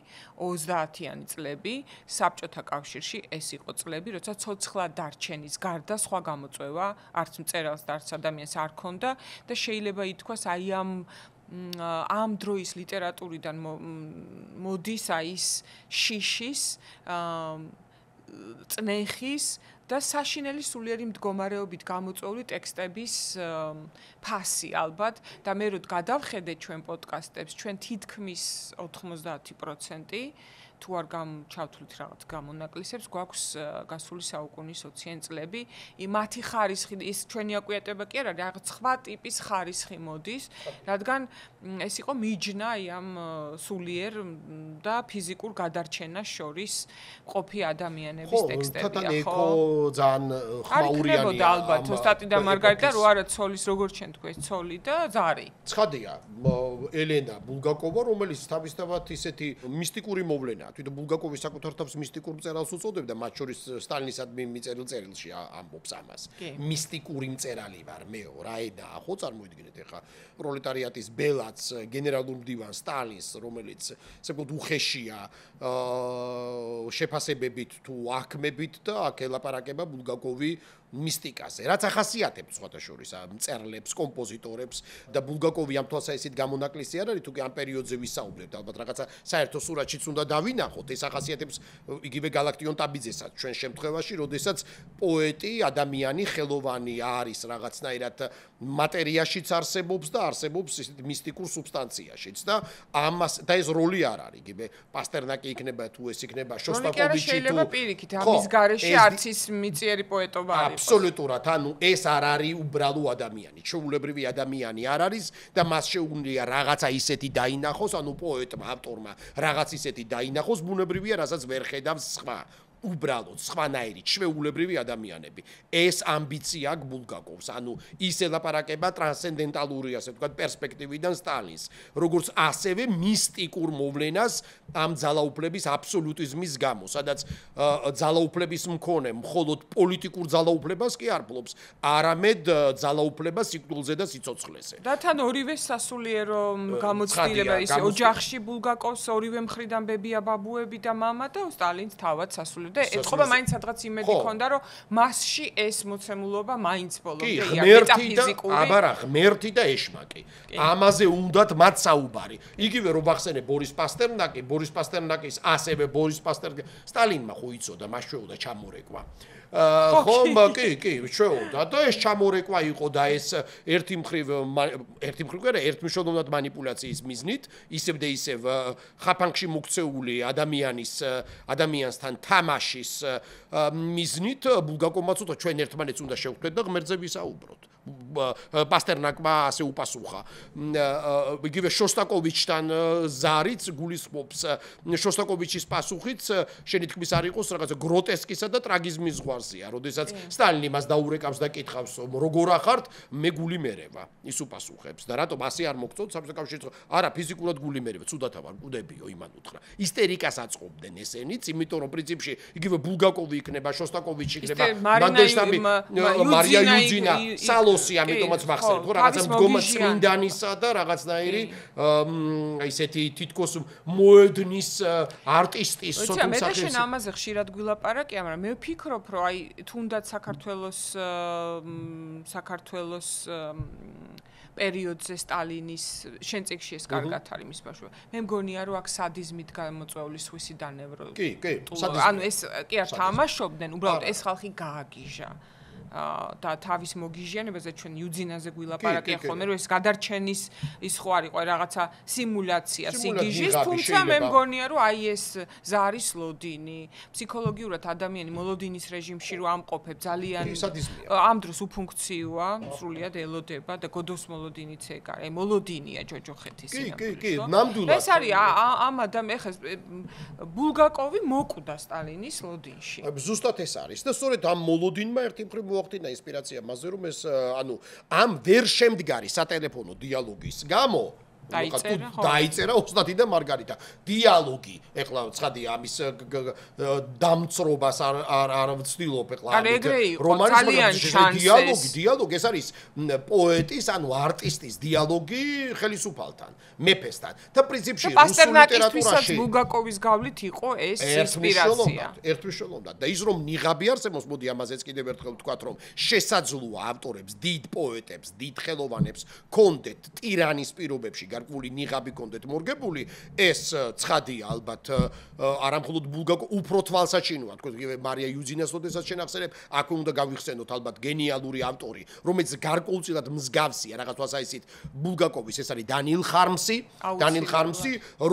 30-იანი წლები საბჭოთა კავშირში ეს იყო წლები, როცა ცოცხლად დარჩენის გარდა სხვა გამოწვევა არც მწერალს და არც ადამიანს არ ქონდა და შეიძლება ითქვას აი ამ დროის ლიტერატურიდან მოდის აი ის შიშის წნეხის და საშინელი სულიერი მდგომარეობით გამოწვეული ტექსტების ფასი ალბათ და მე რო გადავხედეთ ჩვენ პოდკასტებს ჩვენ თითქმის 90% თუ არ ჩავთვლით რაღაც გამონაკლისებს, გვაქვს გასული საუკუნის 20-იან წლები, მათი ხარისხი, ის ჩვენი აკვიატება კი არა, რაღაც სხვა ტიპის ხარისხი მოდის, რადგან ეს იყო მიჯნა ამ სულიერ და ფიზიკურ გადარჩენას შორის ყოფი ადამიანების ტექსტები, ხო? ძალიან ხმაურიანია. არ იქნებოდა ალბათ ოსტატი და მარგარიტა, რო არა ცოლის როგორ ჩვენ თქვენ ცოლი და ზარი. ცხადია, ელენა ბულგაკოვა, რომელიც თავისთავად ისეთი მისტიკური მოვლენაა. თვითონ ბულგაკოვი საკუთარ თავს მისტიკურ მწერალს უწოდებდა, მათ შორის სტალინისადმი მიწერილ წერილში ამბობს ამას. მისტიკური მწერალი ვარ მეო, რა ენაა, ხო წარმოიდგინეთ ეხა პროლეტარიატის ბელაც გენერალურ მდივან სტალინს, რომელიც საკუთარ უხეშია შეფასებებით თუ აქმებით და აქ ელაპარაკება ბულგაკოვი მისტიკაზე, რაც ახასიათებს სხვათა შორის მწერლებს, კომპოზიტორებს და ბულგაკოვი ამ თვალსაზრისით გამონაკლისი არ არის, თუ კი ამ პერიოდზე ვისაუბრებთ, ალბათ რაღაცა საერთო სურათშიც უნდა დავინახოთ, ეს ახასიათებს იგივე გალაქტიონ ტაბიძესაც ჩვენ შემთხვევაში, როდესაც პოეტი, ადამიანი, ხელოვანი არის რაღაცნაირად მატერიაშიც არსებობს და არსებობს ისეთ მისტიკურ სუბსტანციაშიც და ამას და ეს როლი არ არის, იგივე პასტერნაკი იქნება თუ ეს იქნება შოსტაკოვიჩი თუ შეიძლება პირიქით ამის გარეშე არც ის მიწიერი პოეტობა არის. აბსოლუტურად, ანუ ეს არ არის უბრალო ადამიანი, ჩვეულებრივი ადამიანი არ არის და მას შეუძლია რაღაცა ისეთი დაინახოს, ანუ პოეტმა, ავტორმა რაღაც ისეთი დაინახოს, ბუნებრივია, რასაც ვერ ხედავს სხვა. უბრალოდ სხვანაირი ჩვეულებრივი ადამიანები. ეს ამბიცია აქვს ბულგაკოვს, ანუ ის ელაპარაკება ტრანსცენდენტალური, ასე ვთქვათ, პერსპექტივიდან სტალინს, როგორც ასევე მისტიკურ მოვლენას ამ ძალაუფლების აბსოლუტიზმის გამო, სადაც ძალაუფლების მქონე მხოლოდ პოლიტიკურ ძალაუფლებას კი არ ფლობს, არამედ ძალაუფლებას სიკვდილზე და სიცოცხლეზე. და თან ორივე სასულიერო გამოცდილება ისე ოჯახში ბულგაკოვს ორივე მხრიდან ბებია, ბაბუები და მამა და სტალინს თავად სასულიერო და ეთყობა მაინც სადღაც იმედი ქონდა, რომ მასში ეს მოცემულობა მაინც ბოლომდე მეტაფიზიკური. აბარა, ღმერთი და ეშმაკი. ამაზე უნდათ მათ საუბარი. იგივე რომ ვახსენე ბორის პასტერნაკის, ასევე ბორის პასტერნაკი სტალინმა ხო იცოდა, მას შეუდა ჩამორეკვა. ხო, კი, შეუდა და ეს ჩამორეკვა იყო და ეს ერთი მხრივ კი არა, ერთმნიშვნელოვნად манипуляციის მიზნით, ისევ და ისევ ხაფანგში მოქცეული ადამიანსთან თამაშის მიზნით ბულგაკოვმა ცოტა ჩვენ ერთმანეთს უნდა შევხვდეთ და ღმერთზე ვისაუბროთ. პასტერნაკმა ასე უპასუხა. იგივე შოსტაკოვიჩთან ზარიც გულისხმობს შოსტაკოვიჩის პასუხით, შენი თქმის არ იყოს რაღაცა გროტესკისა და ტრაგიზმის ზღვარზეა, როდესაც სტალინი მას დაურეკავს და კითხავს, როგორ ახართ, მე გული მერევა. ის უპასუხებს და რატომ ასე არ მოგწონთ საბჭოთა კავშირში? არა, ფიზიკურად გული მერევა, ცუდად ვარ, მკვდებიო, იმან უთხრა. ისტერიკას აწყობდნენ ესენიც, იმიტომ რომ პრინციპში იგივე ბულგაკოვი იქნება, შოსტაკოვიჩი იქნება, მანდელშტამი, მარია იუძინა, სალოსი, ამიტომაც ვახსენებ, ხო, რაღაცა მდგომა წმინდანისა და რაღაცნაირი ისეთი თითქოს მოედნის არტისტის სოციალ მე და შენ ამაზე ხშირად გვილაპარაკია, მაგრამ მე ვფიქრობ, რომ აი თუნდაც საქართველოს პერიოდზე სტალინის შენ წიგნში ეს კარგად არის მის ბავშვობა. მე მგონია რომ აქ სადიზმით გამოწვეული სხვისი დანევრო. კი, ანუ ეს კი არ თამაშობდნენ, უბრალოდ ეს ხალხი გააგიჟა. და თავის მოგიჟიანებაზე ჩვენ იუძინაზე გვილაპარაკია ხოლმე რომ ეს გადარჩენის ის ხო არ იყო რაღაცა სიმულაცია სიგიჟის თუმცა მე მგონია რომ აი ეს ზარის ლოდინი ფსიქოლოგიურად ადამიანი მოლოდინის რეჟიმში რო ამყოფებ ძალიან ამ დროს უფუნქციოა სრულიად ელოდება და გოდოს მოლოდინიც ეგ არის მოლოდინია ჯოჯოხეთის კი ნამდვილად ეს არის ამ ეხა ბულგაკოვი მოკვდა სტალინის ლოდინში ზუსტად ეს არის და სწორედ ამ მოლოდინმა ერთი მხრივ მოახდინა ინსპირაცია მასზე რომ ეს ანუ ამ ვერ შემდგარი სატელეფონო დიალოგის გამო დაიწერა ოსტატი და მარგარიტა დიალოგი ეხლა ცხადია ამის დამწრობას არ ვცდილობ ეხლა რომანის დიალოგი ეს არის პოეტის ანუ არტისტის დიალოგი ხელისუფალთან მეფესთან და პრინციპში რუსულ ლიტერატურაში ბულგაკოვის გავლით იყო ეს ინსპირაცია ერთმნიშვნელოვნად და ის რომ ნიღაბი არსებობს მოდი ამაზეც კიდევ ერთხელ ვთქვათ რომ შესაძლოა ავტორებს დიდ პოეტებს დიდ ხელოვანებს კონდეთ ტირანის პირობებში გარკვეული ნიღაბი კონდეთ მორგებული ეს ცხადია ალბათ არა მხოლოდ ბულგაკო უფრო თვალსაჩინოა თქო მარია იუძინას როდესაც შენახსენებ აქ უნდა გავიხსენოთ ალბათ გენიალური ავტორი რომელიც გარკვეულწილად მსგავსია რაღაც თვალსაჩინით ბულგაკოვის ეს არის დანიელ ხარმსი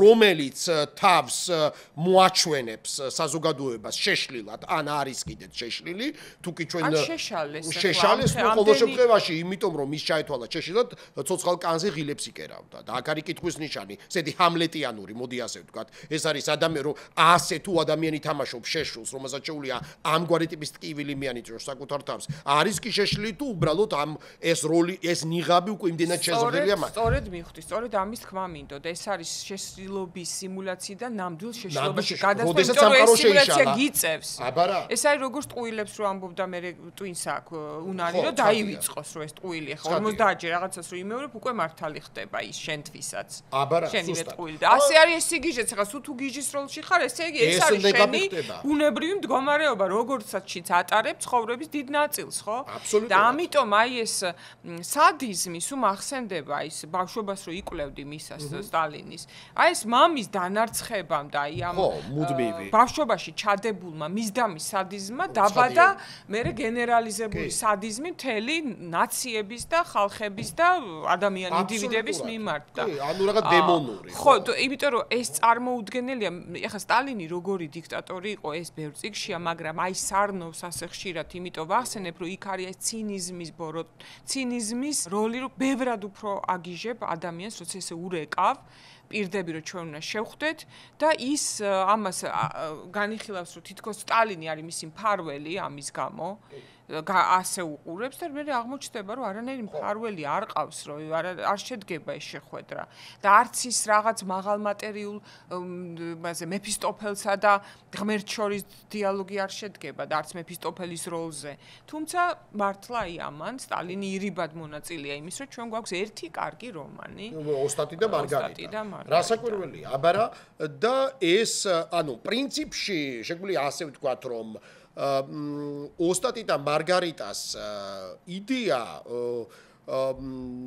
რომელიც თავს მოაჩვენებს საზოგადოებას შეშლილად ან არის კიდეც შეშლილი თუკი ჩვენ შეშალეს ყოველ შემთხვევაში იმიტომ რომ ის ჩაეთვალა შეშლილად ცოცხალ კანზე ღილებს იკერავდა და აქ არის კითხვის ნიშანი ესეთი ჰამლეტიანური მოდი ასე ვთქვათ ეს არის ადამიანი რომ ასე თუ ადამიანი თამაშობს შეშულს რომელსაც შეუძლია ამგვარი ტიპის ტკივილი მიანიჭოს საკუთარ თავს არის კი შეშლილი თუ უბრალოდ ამ ეს როლი ეს ნიღაბი უკვე იმდენად შეზღუდულია მას სწორედ მივხვდი სწორედ ამის თქმა მინდოდა ეს არის შეშლილობის სიმულაციიდან ნამდვილ შეშლილობაში გადასვლა რომ ეს სიმულაცია გიწევს ეს არის როგორც ტყუილებს რო ამბობდა მე ტვინს აქ უნარი რომ დაივიწყოს რომ ეს ტყუილი ახლა 50 ჯერ რაღაცას რო იმეორებ უკვე მართალი ხდება ის შენთვისაც შენივე ტყუილი და ასე არის ეს სიგიჟეც ახლა სულ თუ გიჟის როლში ხარ ესე იგი ეს არის შენი ბუნებრივი მდგომარეობა როგორცაციც ატარებ ცხოვრების დიდ ნაწილს ხო და ამიტომ აი ეს სადიზმი სულ ახსენდება ის ბავშვობას რო იკვლევდი მისას სტალინის აი ეს მამის დანარცხებამ და აი ამ ბავშვობაში ჩადებულმა მისდამის სადიზმმა დაბადა მერე გენერალიზებული სადიზმი მთელი ნაციების და ხალხების და ადამიანის ინდივიდების მიმართ და ანუ რაღაც დემონური ხო იმიტომ რომ ეს წარმოუდგენელია ეხლა სტალინი როგორი დიქტატორი იყო ეს ბევრ წიგშია მაგრამ აი სარნოვს ასე ხშირად იმიტომ ვახსენებ რომ იქ არის ცინიზმის როლი რომ ბევრად უფრო აგიჟებ ადამიანს როცა ესე ურეკავ პირდები რომ ჩვენ უნდა შევხვდეთ და ის ამას განიხილავს რომ თითქოს სტალინი არის მისი მფარველი ამის გამო ასე უყურებს და მე აღმოჩნდება რომ არანაირი მფარველი არ ყავს რომ არ შედგება ეს შეხვედრა და არც ის რაღაც მაღალ მატერიულ მასე მეფისტოფელსა და ღმერთ შორის დიალოგი არ შედგება და არც მეფისტოფელის როლზე თუმცა მართლა აი ამან სტალინი ირიბად მონაწილეა იმის რომ ჩვენ გვაქვს ერთი კარგი რომანი ოსტატი და მარგარიტა რასაკვირველია აბარა და ეს ანუ პრინციპში შეგვიძლია ასე ვთქვათ რომ ოსტატი და მარგარიტას იდეა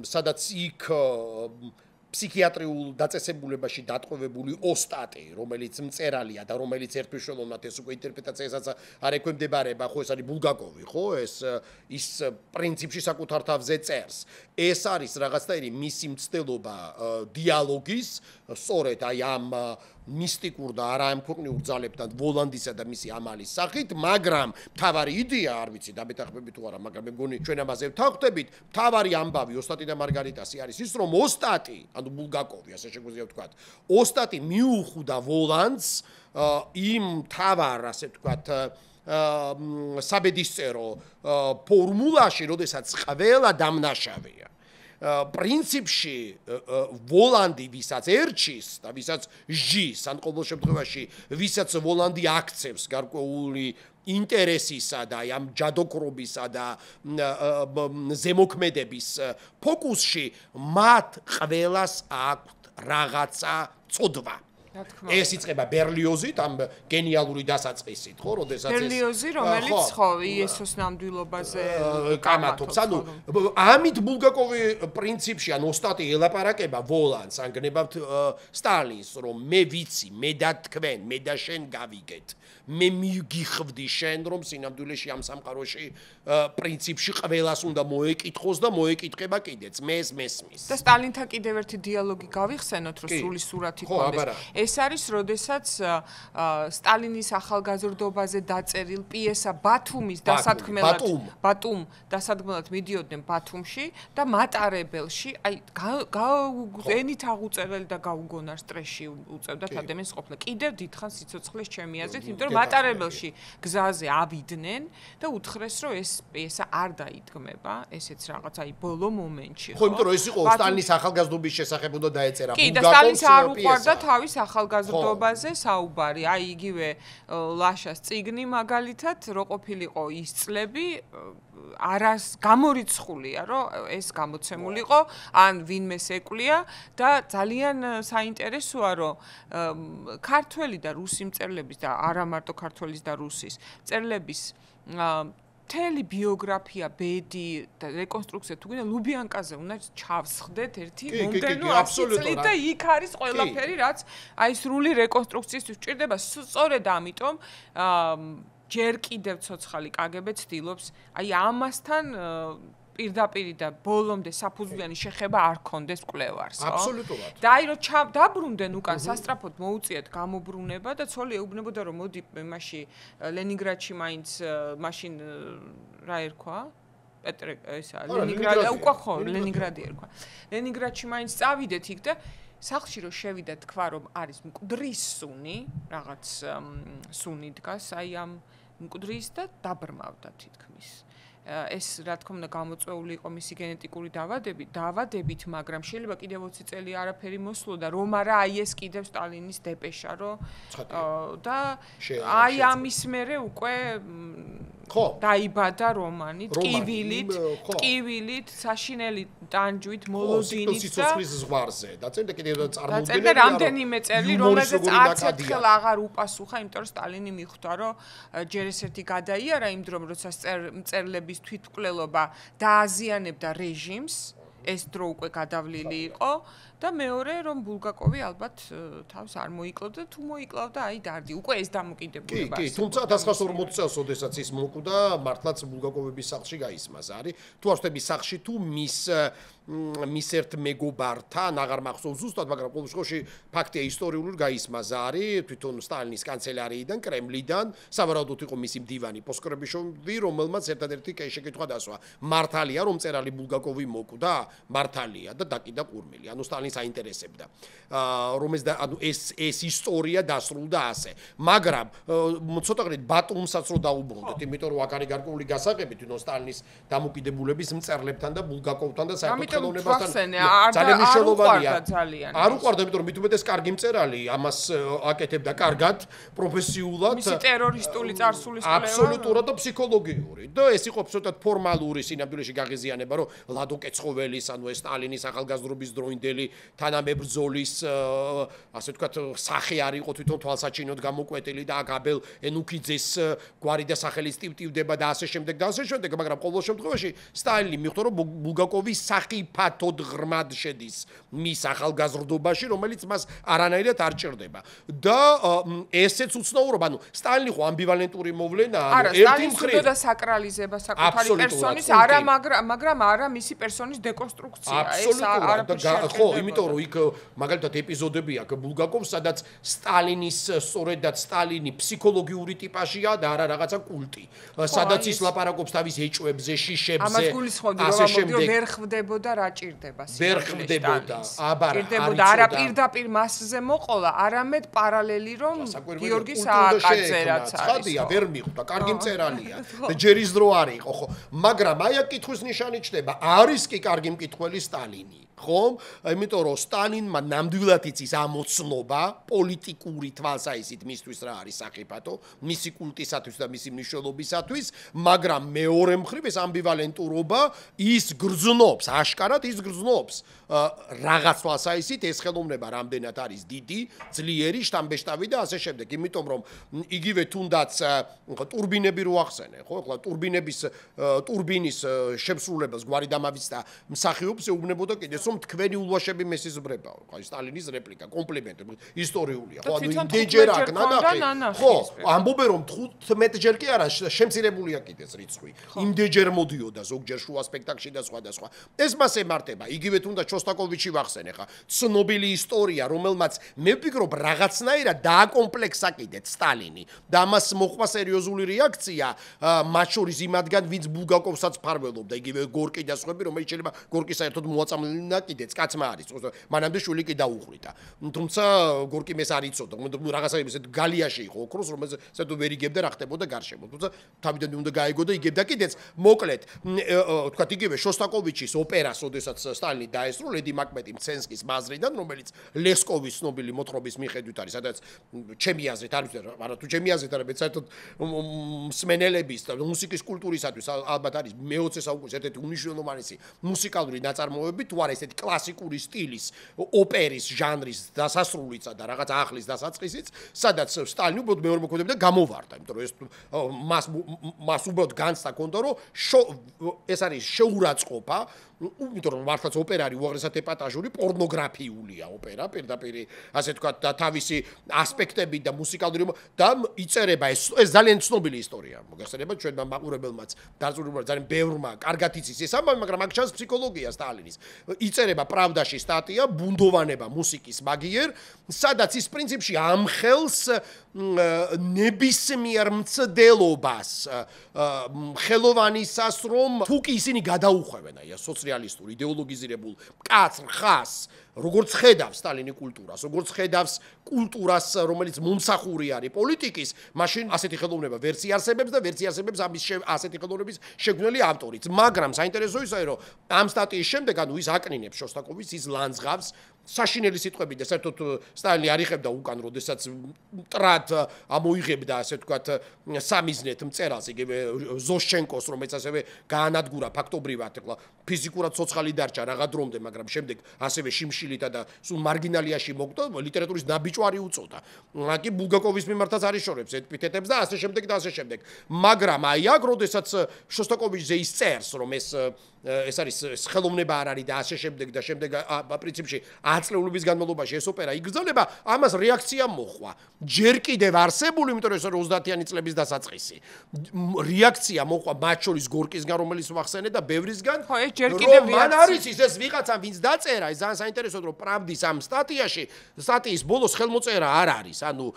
სადაც იქ ფსიქიატრიულ დაწესებულებაში დატყვევებული ოსტატი, რომელიც მწერალია და რომელიც ერთმნიშვნელოვნად ეს უკვე ინტერპრეტაციასაც არ ექვემდებარება, ხო ეს არის ბულგაკოვი, ხო ეს ის პრინციპში საკუთარ თავზე წერს. ეს არის რაღაცნაირი მისი მცდელობა დიალოგის, სწორედ აი ამ მისტიკურ და არაემქვეყნიურ ძალებთან ვოლანდისა და მისი ამალის სახით, მაგრამ მთავარი იდეა არ ვიცი დამეთახმები თუ არა, მაგრამ მე მგონი ჩვენ ამაზე ვთანხმდებით, მთავარი ამბავი ოსტატი და მარგარიტასი არის ის, რომ ოსტატი, ანუ ბულგაკოვი, ასე შეგვიძლია ვთქვათ, ოსტატი მიუხვდა ვოლანდს იმ მთავარ, ასე ვთქვათ, საბედისწერო ფორმულაში, როდესაც ყველა დამნაშავეა. პრინციპში ვოლანდი ვისაც ერჩის და ვისაც ჟის ან ყოველ შემთხვევაში ვისაც ვოლანდი აქცევს გარკვეული ინტერესისა და ამ ჯადოქრობისა და ზემოქმედების ფოკუსში მათ ყველას აქვთ რაღაცა წოდვა ეს იწყება ბერლიოზით, ამ გენიალური დასაწყისით, ხო, როდესაც ეს ბერლიოზი, რომელიც ხო იესოს ნამდვილობაზე კამათობს. ანუ ამით ბულგაკოვი პრინციპში ან ოსტატი ელაპარაკება ვოლანს, ან გნებავთ სტალინს, რომ მე ვიცი, მე და თქვენ, მე და შენ გავიგეთ. მე მიგიხვდი შენ, რომ სინამდვილეში ამ სამყაროში პრინციპში ყველას უნდა მოეკითხოს და მოეკითხება კიდეც, მე ეს მესმის. და სტალინთან კიდევ ერთი დიალოგი გავიხსენოთ, რომ სული სურათი ქონდეს. ეს არის, როდესაც სტალინის ახალგაზრდობაზე დაწერილ პიესა ბათუმის ბატუმ დასადგმელად მიდიოდნენ ბათუმში და მატარებელში, აი ენით აღუწერელი და გაუგონარ სტრესში უწევდათ ადამიანს ყოფნა. კიდევ დიდხანს სიცოცხლეს ჩემი აზრით, იმიტომ რომ მატარებელში გზაზე ავიდნენ და უთხრეს, რომ ეს პიესა არ დაიდგმება, ესეც რაღაც აი ბოლო მომენტში, ხო, იმიტომ რომ ეს იყო სტალინის ახალგაზრდობის შესახებ უნდა დაეწერა ბულგაკოვს. კი, და სტალინს არ უყვარდა თავის ახალგაზრდობაზე საუბარი. აი იგივე ლაშას წიგნი მაგალითად, რო ყოფილიყო ის წლები, არას გამორიცხულია, რომ ეს გამოცემულიყო, ან ვინმეს ეკვლია და ძალიან საინტერესოა, რომ ქართველი და რუსი მწერლების და არა მარტო ქართველის და რუსის მწერლების მთელი ბიოგრაფია, ბედი და რეკონსტრუქცია თუ გინდა ლუბიანკაზე უნდა ჩავსხდეთ ერთი მომდენო 100 წლით და იქ არის ყველაფერი, რაც აი სრული რეკონსტრუქციისთვის ჭირდება. სწორედ ამიტომ ჯერ კიდევ ცოცხალი კგბ ცდილობს აი ამასთან პირდაპირ და ბოლომდე საფუძვლიანი შეხება არ კონდეს კვლევარს, ხო? აბსოლუტურად. და აი რომ დაბრუნდნენ უკან სასტრაფოდ მოუწიათ გამობრუნება და ცოლი ეუბნებოდა რომ მოდი იმაში ლენინგრადში მაინც მაშინ რა ერქვა? პეტრე ესა ლენინგრადი უკვე ხო ლენინგრადი ერქვა. ლენინგრადში მაინც წავიდეთ იქ და სახლში რო შევიდა თქვა რომ არის მკვდრის სუნი, რაღაც სუნი დგას აი ამ მკვდრის და დაბრმავდა თითქმის. ეს რა თქმა უნდა გამოწვეული იყო მისი გენეტიკური დავადებით, მაგრამ შეიძლება კიდევ 20 წელი არაფერი მოსვლოდა, რომ არა აი ეს კიდევ სტალინის დეპეშა რო და აი ამის მერე უკვე ხო დაიბადა რომანი ტკივილით, საშინელი ტანჯვით, მოლოდინით და სიცოცხლის ზღვარზე. დაწერდა კიდევ წარმოუდგენელი რამდენიმე წელი, რომელზეც არც ერთხელ აღარ უპასუხა, იმიტომ რომ სტალინი მიხვდა, რომ ჯერ ეს ერთი გადაიარა იმ დრომ, როცა მწერლების თვითმკვლელობა დააზიანებდა რეჟიმს, ეს დრო უკვე გადავლილი იყო და მეორე რომ ბულგაკოვი ალბათ თავს არ მოიკლავდა, თუ მოიკლავდა, აი დარდი. უკვე ეს დამოკიდებულება. კი, თუმცა 1940 წელს, როდესაც ის მოკვდა, მართლაც ბულგაკოვების სახლში გაისმას არის. თუ არ ვთქვი სახლში თუ მის ერთ მეგობართან, აღარ მახსოვს ზუსტად, მაგრამ ყოველ შემთხვევაში ფაქტია ისტორიული გაისმას არის თვითონ სტალინის კანცელარიიდან, კრემლიდან, სავარაუდოდ იყო მისი მდივანი პოსკრებიშოვი, რომელმაც ერთადერთი შეკითხვა დასვა. მართალია რომ მწერალი ბულგაკოვი მოკვდა? მართალია და დაკიდა ყურმელი. ანუ სტალინს აინტერესებდა. ანუ ეს ისტორია დასრულდა ასე. მაგრამ ცოტაღრით ბატუმსაც რო დაუბრუნდეთ, იმიტომ რომ აქ არის გარკვეული გასაღები თვითონ სტალინის დამოკიდებულების მწერლებთან და ბულგაკოვთან და საერთოდ ხელოვნებასთან ძალიან მნიშვნელოვანია. არ უყვარდა, იმიტომ რომ მით უმეტეს კარგი მწერალი, ამას აკეთებდა კარგად, პროფესიულად. მისი ტერორისტული წარსულის კვლევა. აბსოლუტურად და ფსიქოლოგიური. და ეს იყო ცოტა ფორმალური სინამდვილეში გაღიზიანება, რომ ლადო კეცხოველის, ანუ ეს სტალინის ახალგაზრდობის დროინდელი თანამებრძოლის, ასე ვთქვათ, სახე არ იყო თვითონ თვალსაჩინოდ გამოკვეთილი და აბელ ენუქიძეს გვარი და სახელის ტივტივდება და ასე შემდეგ და ასე შემდეგ, მაგრამ ყოველ შემთხვევაში სტალინი მიხვდა, რომ ბულგაკოვის სახი ფათოდ ღრმად შედის მის ახალგაზრდობაში, რომელიც მას არანაირად არ ჭირდება. და ესეც უცნაურობა, ანუ სტალინი ხო ამბივალენტური მოვლენაა, ერთი მხრივ და საკრალიზება საკუთარი პერსონის, არა, მაგრამ არა მისი პერსონის დეკონსტრუქცია. ეს არაფერი ხო, იმიტომ რომ იქ მაგალითად ეპიზოდები აქვს ბულგაკოვს, სადაც სტალინის სწორედაც სტალინი ფსიქოლოგიური ტიპაჟია და არა რაღაცა კულტი. სადაც ის ლაპარაკობს თავის ეჭვებზე, შიშებზე, ამას გულისხმობდი, რომ ვერ ხვდებოდა რა ჭირდება სინამდვილეში. ჭირდებოდა არა პირდაპირ მასზე მოყოლა, არამედ პარალელი რომ გიორგი სააკაძე რაც არის. ხადია, ვერ მიხვდა, კარგი მწერალია და ჯერის დრო არ იყო, ხო. მაგრამ აი აქ კითხვის ნიშანი ჩნდება, არის კი კარგი მკითხველი სტალინი. ხომ? იმიტომ რომ სტალინმა ნამდვილად იცის ამოცნობა პოლიტიკური თვალსაჩინით მისთვის რა არის სახიფათო, მისი კულტისათვის და მისი მნიშვნელობისათვის, მაგრამ მეორე მხრივ ეს ამბივალენტურობა ის გრძნობს, აშკარად ის გრძნობს რაღაც თვალსაჩინით ეს ხელოვნება რამდენად არის დიდი, ძლიერი, შთამბეჭდავი და ასე შემდეგ. იმიტომ რომ იგივე თუნდაც ტურბინები რო ახსენე, ხო? ეხლა ტურბინის შემსრულებელს გვარი დამავის და მსახიობს ეუბნებოდა კიდეს რომ თქვენი ულვაშები მესიზმრებაო. აი სტალინის რეპლიკა, კომპლიმენტი ისტორიულია. ხო, ანუ იმდენჯერ აქ ნანახი. ხო, ამბობენ რომ 15ჯერ კი არა, შემცირებულია კიდეც რიცხვი. იმდენჯერ მოდიოდა ზოგჯერ შუა სპექტაკლში და სხვადასხვა. ეს მას ემართება. იგივე თუნდაც შოსტაკოვიჩი ვახსენე ხა. ცნობილი ისტორია, რომელმაც მე ვფიქრობ რაღაცნაირად დააკომპლექსა კიდეც სტალინი და ამას მოხდა სერიოზული რეაქცია მათ შორის იმათგან, ვინც ბულგაკოვსაც ფარველობდა, იგივე გორკი და სხვები, რომელიც შეიძლება გორკი საერთოდ მოაწამლენა კიდეც კაცმა არის. მანამდე შვილი კი დაუხვრიტა. თუმცა გორკიმ ეს არ იცოდა. რაღაცა ისეთ გალიაში იყო ოქროს, რომელსაც საერთოდ ვერ იგებდა რა ხდებოდა გარშემო. თუმცა თავიდან უნდა გაეგო და იგებდა კიდეც. მოკლედ, თქვა იგივე შოსტაკოვიჩის ოპერას, ოდესაც სტალინი დაესწრო, ლედი მაკბეტი მცენსკის მაზრიდან, რომელიც ლესკოვის ცნობილი მოთხრობის მიხედვით არის, სადაც ჩემი აზრით არ ვიცი, არა თუ ჩემი აზრით არა, საერთოდ მსმენელების და მუსიკის კულტურისათვის ალბათ არის მე-20 საუკუნის ერთ-ერთი უნიშნულოვანესი მუსიკალური ნაწარმოებები, თუ არა ესეთი კლასიკური სტილის, ოპერის ჟანრის დასასრულიცა და რაღაც ახლის დასაწყისიც, სადაც სტალინი უბრალოდ მეორე მოქმედებდა გამოვარდა, იმიტომ რომ ეს მას უბრალოდ განცდა ქონდა, რომ ეს არის შეურაცხყოფა, იმიტომ რომ მართლაც ოპერა არის უაღრესად ეპატაჟური, პორნოგრაფიულია ოპერა, პირდაპირ ასე ვთქვათ, და თავისი ასპექტები და მუსიკალური და იწერება ეს ძალიან ცნობილი ისტორია. მოგახსენება ჩვენმა მაყურებელმაც დაწურებულა ძალიან ბევრმა კარგად იცის ეს ამბავი, მაგრამ აქ ჩანს ფსიქოლოგია სტალინის. იწერება პრავდაში სტატია ბუნდოვანება მუსიკის მაგიერ, სადაც ის პრინციპში ამხელს ნებისმიერ მცდელობას ხელოვანისას, რომ თუ კი ისინი გადაუხვევენ აი სოციალისტურ იდეოლოგიზირებულ მკაცრ ხაზს, როგორც ხედავს სტალინი კულტურას, როგორც ხედავს კულტურას, რომელიც მომსახური არის პოლიტიკის, მაშინ ასეთი ხელოვნება ვერც იარსებებს და ვერც იარსებებს ამის ასეთი ხელოვნების შექმნელი ავტორიც. მაგრამ საინტერესო ისაა, რომ ამ სტატიის შემდეგ, ანუ ის აკნინებს შოსტაკოვის, ის ლანძღავს საშინელი სიტყვები და საერთოდ სტალინი არ იხებდა უკან, როდესაც მტრად ამოიღებდა, ასე ვთქვათ, სამიზნეთ მწერალს, იგივე ზოშჩენკოს, რომელიც ასევე გაანადგურა ფაქტობრივად, ეხლა ფიზიკურად ცოცხალი დარჩა რაღაც დრომდე, მაგრამ შემდეგ ასევე შიმშილითა და სულ მარგინალიაში მოკვდა, ლიტერატურის ნაბიჯვარი უწოდა. კი ბულგაკოვის მიმართაც არის შორებს ეპითეტებს და ასე შემდეგ და ასე შემდეგ. მაგრამ აი აქ, როდესაც შოსტაკოვიჩზე ის წერს, რომ ეს არის ხელოვნება არ არის და ასე შემდეგ და შემდეგ პრინციპში ათწლეულების განმავლობაში ეს ოპერა იგრძნობა, ამას რეაქცია მოხდა. ჯერ კიდევ არსებული, იმიტომ რომ ეს 30-იანი წლების დასაწყისი. რეაქცია მოხდა მათ შორის გორკისგან, რომელიც ვახსენე და ბევრისგან. ხო, ეს ჯერ კიდევ რეაქცია. მან არის ეს ვიღაცა, ვინც დაწერა, ეს ძალიან საინტერესოა, რომ პრავდის ამ სტატიის ბოლოს ხელმოწერა არ არის. ანუ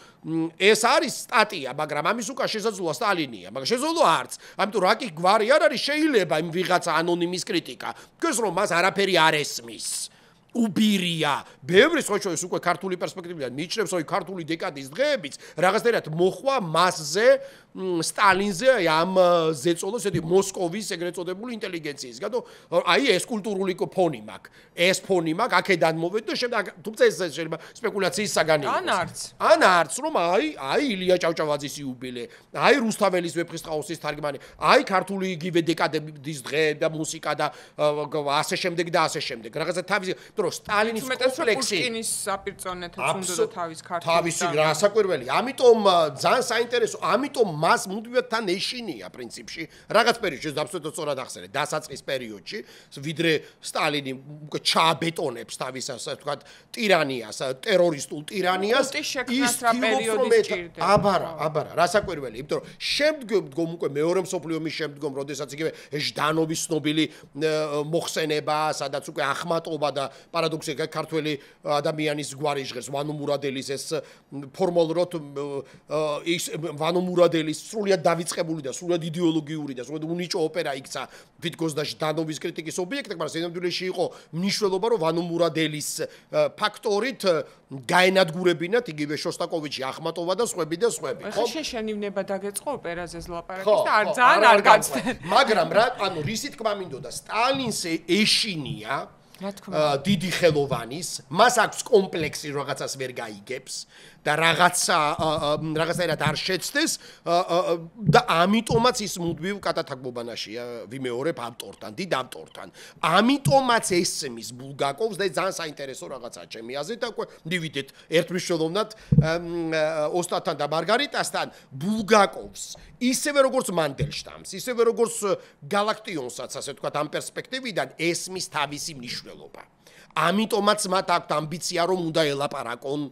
ეს არის სტატია, მაგრამ ამის უკან შესაძლოა სტალინია, მაგრამ შესაძლოა არც. ამიტომ რა კი გვარი არ არის, შეიძლება იმ ვიღაცა ანონიმის კრიტიკა. გქოს რომ მას არაფერი არ ესმის. უბირია. ბევრი სწორედ უკვე ქართული პერსპექტივიდან მიიჩნევს, რომ ქართული დეკადის დღეებიც რაღაცნაირად მოხვა მასზე, სტალინზე, ამ ზეწოლოს, ესეთი მოსკოვის ეგრეთ წოდებული ინტელიგენციისგან. აი ეს კულტურული ფონი მაქვს. ეს ფონი მაქვს, აქედან მოვედი და შემდეგ თუმცა ეს შეიძლება სპეკულაციის საგანი იყოს. ან არც, რომ აი ილია ჭავჭავაძის იუბილე, აი რუსთაველის ვეფხისტყაოსის თარგმანი, აი ქართული იგივე დეკადების დღე და მუსიკა და ასე შემდეგ და ასე შემდეგ. რაღაცა თავისი სტალინის კომპლექსი პუშკინის საპირწონეთაც უნდა თავის ქართული თავისი რასაკვირველი. ამიტომ ძალიან საინტერესო, ამიტომ მას მუდმივად თან ეშინია პრინციპში. რაღაც პერიოდში absolუტურად სწორად ახსენე, დასაწყის პერიოდში, ვიდრე სტალინი უკვე ჩააბეტონებს თავის ასე ვთქვათ ტირანიას, ტერორისტულ ტირანიას, ის პერიოდი სჭირდება. აბარა, რასაკვირველი, იმიტომ რომ შემდგომ უკვე მეორე მსოფლიო ომის შემდგომ, როდესაც იგივე ჟდანოვის ცნობილი მოხსენება, სადაც უკვე ახმატობა და პარადოქსია ქართველი ადამიანის გვარი ჟღერს ვანო მურადელის ეს ფორმალურად ის ვანო მურადელის სრულიად დავიწყებული და სრულიად იდეოლოგიური და სრულიად უნიჭო ოპერა იქცა თვითონ და ჟდანოვის კრიტიკის ობიექტი, მაგრამ სინამდვილეში იყო მნიშვნელობა, რომ ვანო მურადელის ფაქტორით გაენადგურებინათ იგივე შოსტაკოვიჩი, ახმატოვა და სხვები და სხვები. ხო, შეშენივნება დაგეწყო ოპერაზე ლაპარაკის და ძალიან არ გაცდენ. მაგრამ რა, ანუ რისი თქმა მინდოდა, სტალინს ეშინია დიდი ხელოვანის, მას აქვს კომპლექსი რაღაცას ვერ გაიგებს და რაღაცაერად არ შეცდეს და ამიტომაც ის მუდმივ კატათაგბობანაშია ვიმეორებ ავტორთან, დიდ ავტორთან. ამიტომაც ესმის ბულგაკოვს და ძალიან საინტერესო რაღაცაა ჩემი აზრით და მივიდეთ ერთ მნიშვნელოვნად ოსტატთან და მარგარიტასთან ბულგაკოვს ისევე როგორც მანდელშტამს, ისევე როგორც გალაქტიონსაც, ასე ვთქვათ, ამ პერსპექტივიდან ესმის თავისი მნიშვნელობა. ამიტომაც მათ აქვთ ამბიცია, რომ უნდა ელაპარაკონ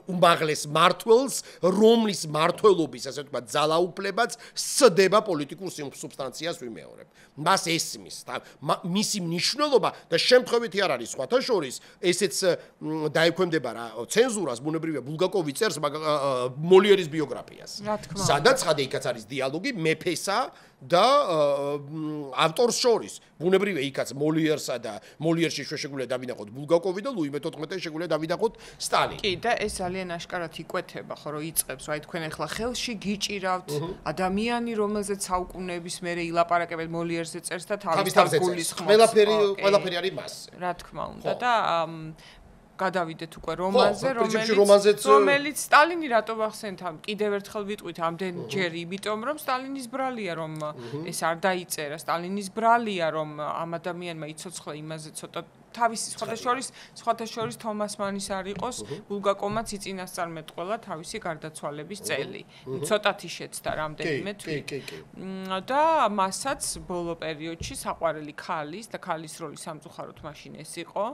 უმაღლეს მმართველს, რომლის მმართველობის, ასე ვთქვათ, ძალაუფლებაც სცდება პოლიტიკურ სუბსტანციას ვიმეორებ. მას ესმის, მისი მნიშვნელობა და შემთხვევითი არ არის სხვათა შორის, ესეც დაექვემდება რა ცენზურას, ბუნებრივია ბულგაკოვი წერს მოლიერის ბიოგრაფიას. სადაც ხადე იქაც არის დიალოგი მეფესა და ავტორს შორის. ბუნებრივია იქაც მოლიერსა და მოლიერში შეგვიძლია დავინახოთ ბულგაკოვი და ლუი მე-14 შეგვიძლია დავინახოთ სტალინი. კი და ეს ძალიან აშკარად იკვეთება, ხო რომ იწყებს, აი თქვენ ახლა ხელში გიჭირავთ ადამიანი, რომელზეც საუკუნეების მერე ილაპარაკებენ მოლიერზე წერს და თავის გულისხმობს. ყველაფერი არის მას. რა თქმა უნდა და გადავიდეთ უკვე რომანზე, რომელიც სტალინი რატო ვახსენთ, კიდევ ერთხელ ვიტყვით ამდენჯერ, იმიტომ რომ სტალინის ბრალია რომ ეს არ დაიწერა, სტალინის ბრალია რომ ამ ადამიანმა იცოცხლა იმაზე ცოტა თავისი სხვათა შორის თომას მანის არ იყოს ბულგაკოვმაც იწინასწარმეტყველა თავისი გარდაცვალების წელი. ცოტათი შეცდა რამდენიმე თვით. და მასაც ბოლო პერიოდში საყვარელი ქალის და ქალის როლი სამწუხაროდ მაშინ ეს იყო.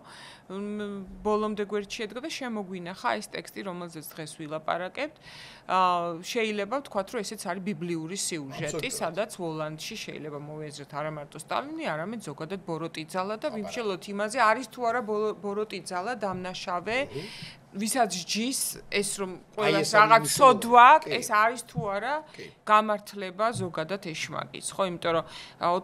ბოლომდე გვერდში ედგა და შემოგვინახა ეს ტექსტი, რომელზეც დღეს ვილაპარაკებთ. შეიძლება ვთქვათ, რომ ესეც არის ბიბლიური სიუჟეტი, სადაც ვოლანდში შეიძლება მოვიაზროთ არა მარტო სტალინი, არამედ ზოგადად ბოროტიძალა და ვიმშელოთ იმაზე არის თუ არა ბოროტიძალა დამნაშავე ვისაც ჯის ეს რომ ყველას რაღაც სოდვა ეს არის თუ არა გამართლება ზოგადად ეშმაკის ხო იმიტომ რომ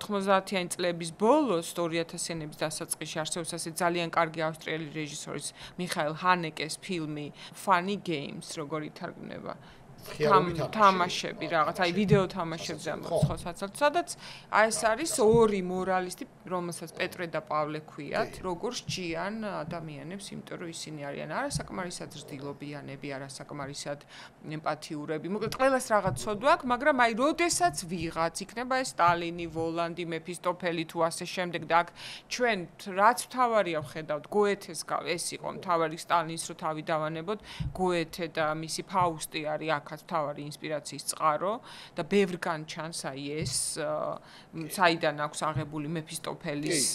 90-იანი წლების ბოლოს 2000-იანების დასაწყისში არსებობს ასე ძალიან კარგი ავსტრიელი რეჟისორის მიხაილ ჰანეკეს ფილმი Funny Games როგორ ითარგმნება თამაშები რაღაც აი ვიდეო თამაშებზე ამოცხოს სადაც აი ეს არის ორი მორალისტი რომელსაც პეტრე და პავლე ქვიათ როგორ სჭიან ადამიანებს იმიტომ რომ ისინი არიან არასაკმარისად ზრდილობიანები არასაკმარისად ემპათიურები მოკლედ ყველას რაღაც ცოდვა აქვს მაგრამ აი როდესაც ვიღაც იქნება ეს სტალინი ვოლანდი მეფისტოფელი თუ ასე შემდეგ და აქ ჩვენ რაც მთავარია ვხედავთ გოეთეს ეს იყო მთავარი სტალინის რო თავი დავანებოთ გოეთე და მისი ფაუსტი არის აქ თავარი ინსპირაციის წყარო და ბევრგან ჩანს აი ეს საიდან აქვს აღებული მეფისტოფელის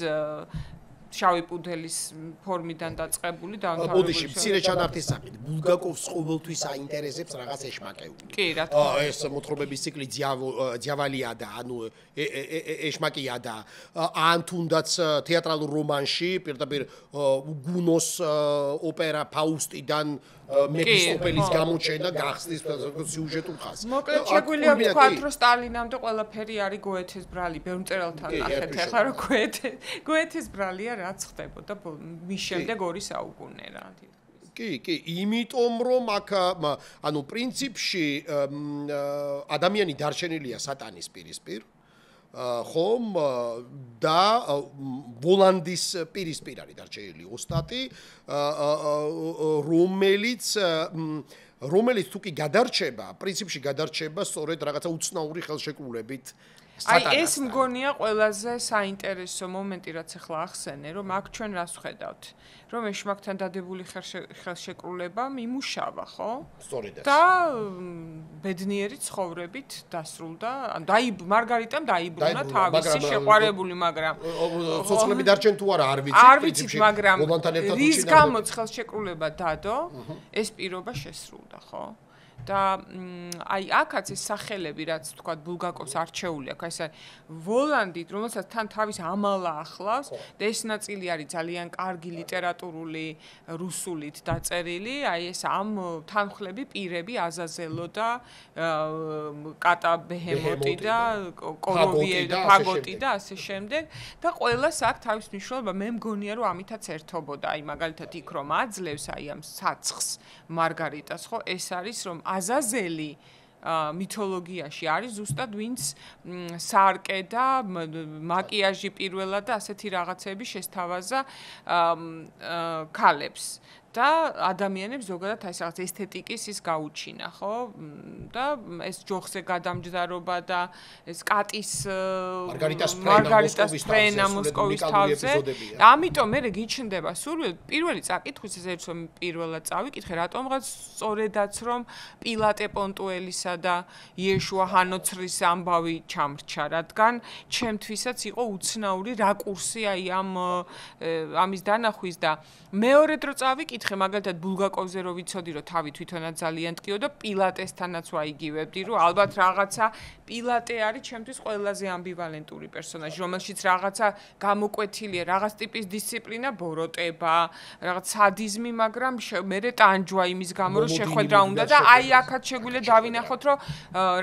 შავი პუდელის ფორმიდან დაწყებული დაამთავრებული ოდიში მცირე ჩანართის საკითხი ბულგაკოვს ყოველთვის აინტერესებს რაღაც ეშმაკეული კი რა თქმა უნდა ეს მოთხრობების ციკლი დიავალია და ანუ ეშმაკია და ან თუნდაც თეატრალურ რომანში პირდაპირ გუნოს ოპერა ფაუსტიდან მეფისტოფელის გამოჩენა გახსნის სიუჟეტულ ხაზს. მოკლედ შეგვიძლია ვთქვათ, რომ სტალინამდე ყველაფერი არის გოეთეს ბრალი. ბევრ მწერალთან ნახეთ ახლა რომ გოეთეს ბრალია რაც ხდებოდა მის შემდეგ 2 საუკუნე რა. კი, იმიტომ რომ აქ ანუ პრინციპში ადამიანი დარჩენილია სატანის პირისპირ ხომ და ვოლანდის პირისპირ არის დარჩენილი ოსტატი რომელიც თუ კი გადარჩება პრინციპში გადარჩება სწორედ რაღაცა უცნაური ხელშეკრულებით აი ეს მგონია ყველაზე საინტერესო მომენტი რაც ახლა ახსენე რომ აქ ჩვენ რას ვხედავთ რომ ეშმაკთან დადებული ხელშეკრულება მიმუშავა ხო სწორედ და ბედნიერი ცხოვრებით დასრულდა მარგარიტამ დაიბრუნა თავისი შეყვარებული მაგრამ სოციალები დარჩენ თუ არა არ ვიცით მაგრამ რის გამოც ხელშეკრულება დადო ეს პირობა შესრულდა ხო და აი აქაც ეს სახელები რაც თქვა ბულგაკოვს არჩეული აქვს აი ეს ვოლანდი რომელსაც თან თავის ამალა ახლავს და ეს ნაწილი არის ძალიან კარგი ლიტერატურული რუსულით დაწერილი აი ეს ამ თანხლები პირები აზაზელო და კატა ბეჰემოტი და კოროვიე და ფაგოტი და ასე შემდეგ და ყველას აქვს თავის მნიშვნელობა მე მგონია რომ ამითაც ერთობოდა აი მაგალითად იქ რომ აძლევს აი ამ საცხს მარგარიტას ხო ეს არის რომ აზაზელი მითოლოგიაში არის ზუსტად ვინც სარკე და მაკიაჟი პირველად და ასეთი რაღაცები შესთავაზა ქალებს. და ადამიანებს ზოგადად აი რაღაც ესთეტიკის ის გაუჩინა, ხო? და ეს ჯოხზე გადამჯდარობა და ეს კატის მარგარიტას ფრენა მოსკოვის თავზე. ამიტომ მე გიჩნდება სულ პირველი წაკითხვის ეს რომ პირველად წავიკითხე, რატომღაც სწორედაც რომ პილატე პონტუელისა და იეშუა ჰანოცრის ამბავი ჩამრჩა, რადგან ჩემთვისაც იყო უცნაური რაკურსი აი ამის დანახვის და მეორე დრო წავიკითხე მაგალითად ბულგაკოვზე რო ვიცოდი რომ თავი თვითონაც ძალიან ტკიო და პილატესთანაც ვაიგივებდი რომ ალბათ რაღაცა პილატე არის ჩემთვის ყველაზე ამბივალენტური პერსონაჟი რომელშიც რაღაცა გამოკვეთილია რაღაც ტიპის დისციპლინა ბოროტება რაღაც სადიზმი მაგრამ მე ტანჯვა იმის გამო რომ შეხვედრა უნდა და აი აქაც შეგვიძლია დავინახოთ რომ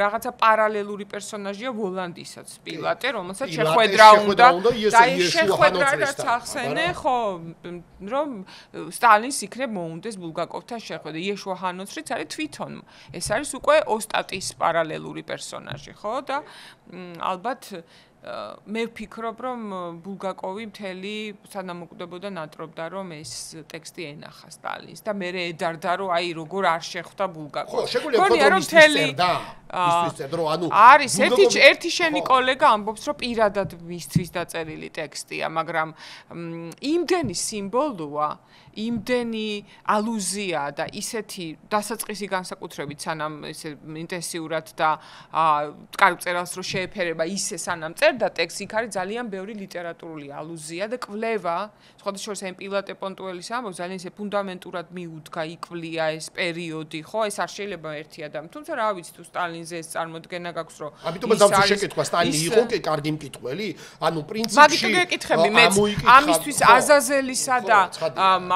რაღაცა პარალელური პერსონაჟია ვოლანდისაც პილატე რომელსაც შეხვედრა უნდა და ეს შეხვედრა რაც ახსენე ხო რომ სტალინს იქნებ მოუნდეს ბულგაკოვთან შეხვედრა. იეშუა ჰანოცრიც არის თვითონ. ეს არის უკვე ოსტატის პარალელური პერსონაჟი, ხო? და ალბათ მე ვფიქრობ, რომ ბულგაკოვი მთელი სანამ უკდებოდა ნატრობდა, რომ ეს ტექსტი ენახა სტალინს და მე ედარდა, რომ აი როგორ არ შეხვდა ბულგაკოვი. ხო, შეგვიძლია რომ ისთვის წერდა, რომ ანუ არის ერთი შენი კოლეგა ამბობს, რომ პირადად მისთვის დაწერილი ტექსტია, მაგრამ იმდენი სიმბოლოა, იმდენი ალუზია და ისეთი დასაწყისი განსაკუთრებით სანამ ესე ინტენსიურად და კარგწერას რო შეეფერება ისე სანამ წერდა ტექსტი, იქ არის ძალიან ბევრი ლიტერატურული ალუზია და კვლევა, სხვადასხვა ამ პილატე პონტუელის ამბობს, ძალიან ისე ფუნდამენტურად მიუდგა, იკვლია ეს პერიოდი, ხო, ეს არ შეიძლება ერთი ადამიანი, თუმცა რა ვიცი თუ სტალინზე ეს წარმოდგენა გაქვს, რომ ამიტომაც დავწერე შეკითხვა, სტალინი იყო კი კარგი მკითხველი, ანუ პრინციპში მაგით გეკითხები მე ამისთვის აზაზელისა და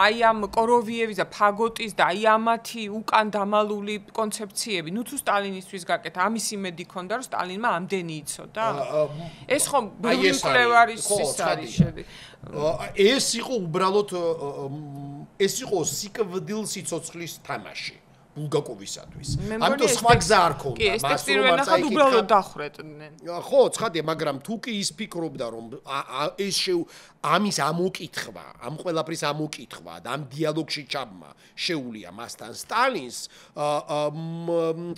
აი ამ კოროვიევის და ფაგოტის და აი ამათი უკან დამალული კონცეფციები, ნუ თუ სტალინისთვის გაკეთა, ამის იმედი ქონდა, რომ სტალინმა ამდენი იცოდა? ეს ხომ ბევრი მკვლევარის ის არის შედი. ეს იყო უბრალოდ ეს იყო სიკვდილ სიცოცხლის თამაში. ბულგაკოვისათვის. ამიტომ სხვა გზა არ ქონდა. კი, ეს ტექსტი როენახად უბრალოდ დახრეტდნენ. ხო, ცხადია, მაგრამ თუ კი ის ფიქრობდა, რომ ეს ამის ამოკითხვა, ამ ყველაფრის ამოკითხვა და ამ დიალოგში ჩაბმა შეუულია მასთან სტალინს,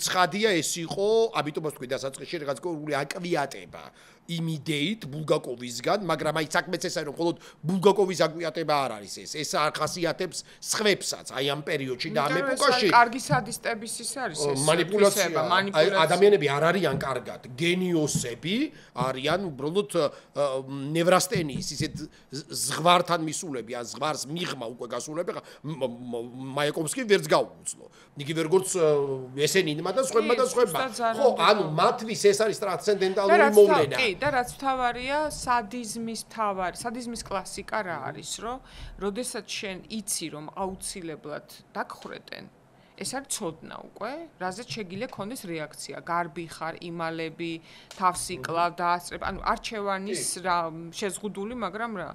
ცხადია ეს იყო, ამიტომაც თქვი დასაწყისში რაღაც კორული აკვიატება იმ იდეით ბულგაკოვისგან, მაგრამ აი საქმეც ეს არის, რომ მხოლოდ ბულგაკოვის აკვიატება არ არის ეს. ეს ახასიათებს სხვებსაც, აი ამ პერიოდში და ამ ეპოქაში. კარგი სადისტების ის არის ეს მანიპულაცია. ადამიანები არ არიან კარგად, გენიოსები არიან უბრალოდ ნევრასტენიის ისეთ ზღვართან მისულები, ან ზღვარს მიღმა უკვე გასულები, მაიაკოვსკი ვერც გაუუცნო. იგი როგორც ესენინმა და სხვებმა და სხვებმა. ხო, ანუ მათთვის ეს არის ტრანსცენდენტალური მოვლენა. კი, და რაც თავარია, სადიზმის კლასიკა რა არის, რომ როდესაც შენ იცი, რომ აუცილებლად დაგხრეტენ, ეს არის ცოდნა უკვე, რაზეც შეგიძლია ქონდეს რეაქცია, გარბი ხარ, იმალები, თავს იკლავ და ასწრებ, ანუ არჩევანის რა შეზღუდული, მაგრამ რა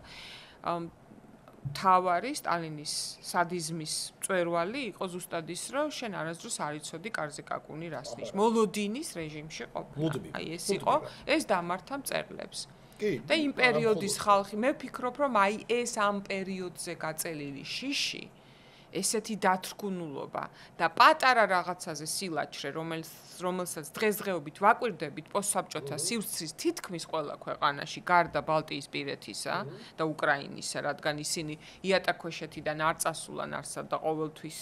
თავარი სტალინის სადიზმის წვერვალი იყო ზუსტად ის, რომ შენ არასდროს არ იცოდი კარზე კაკუნი რას ნიშნავს. მოლოდინის რეჟიმში ყოფნა. აი ეს იყო, ეს დამართა მწერლებს. და იმ პერიოდის ხალხი, მე ვფიქრობ, რომ აი ეს ამ პერიოდზე გაწელილი შიში ესეთი დათრგუნულობა და პატარა რაღაცაზე სილაჩრე, რომელსაც დღესდღეობით ვაკვირდებით პოსტსაბჭოთა სივრცის თითქმის ყველა ქვეყანაში, გარდა ბალტიისპირეთისა და უკრაინისა, რადგან ისინი იატაკქვეშეთიდან არ წასულან არსად და ყოველთვის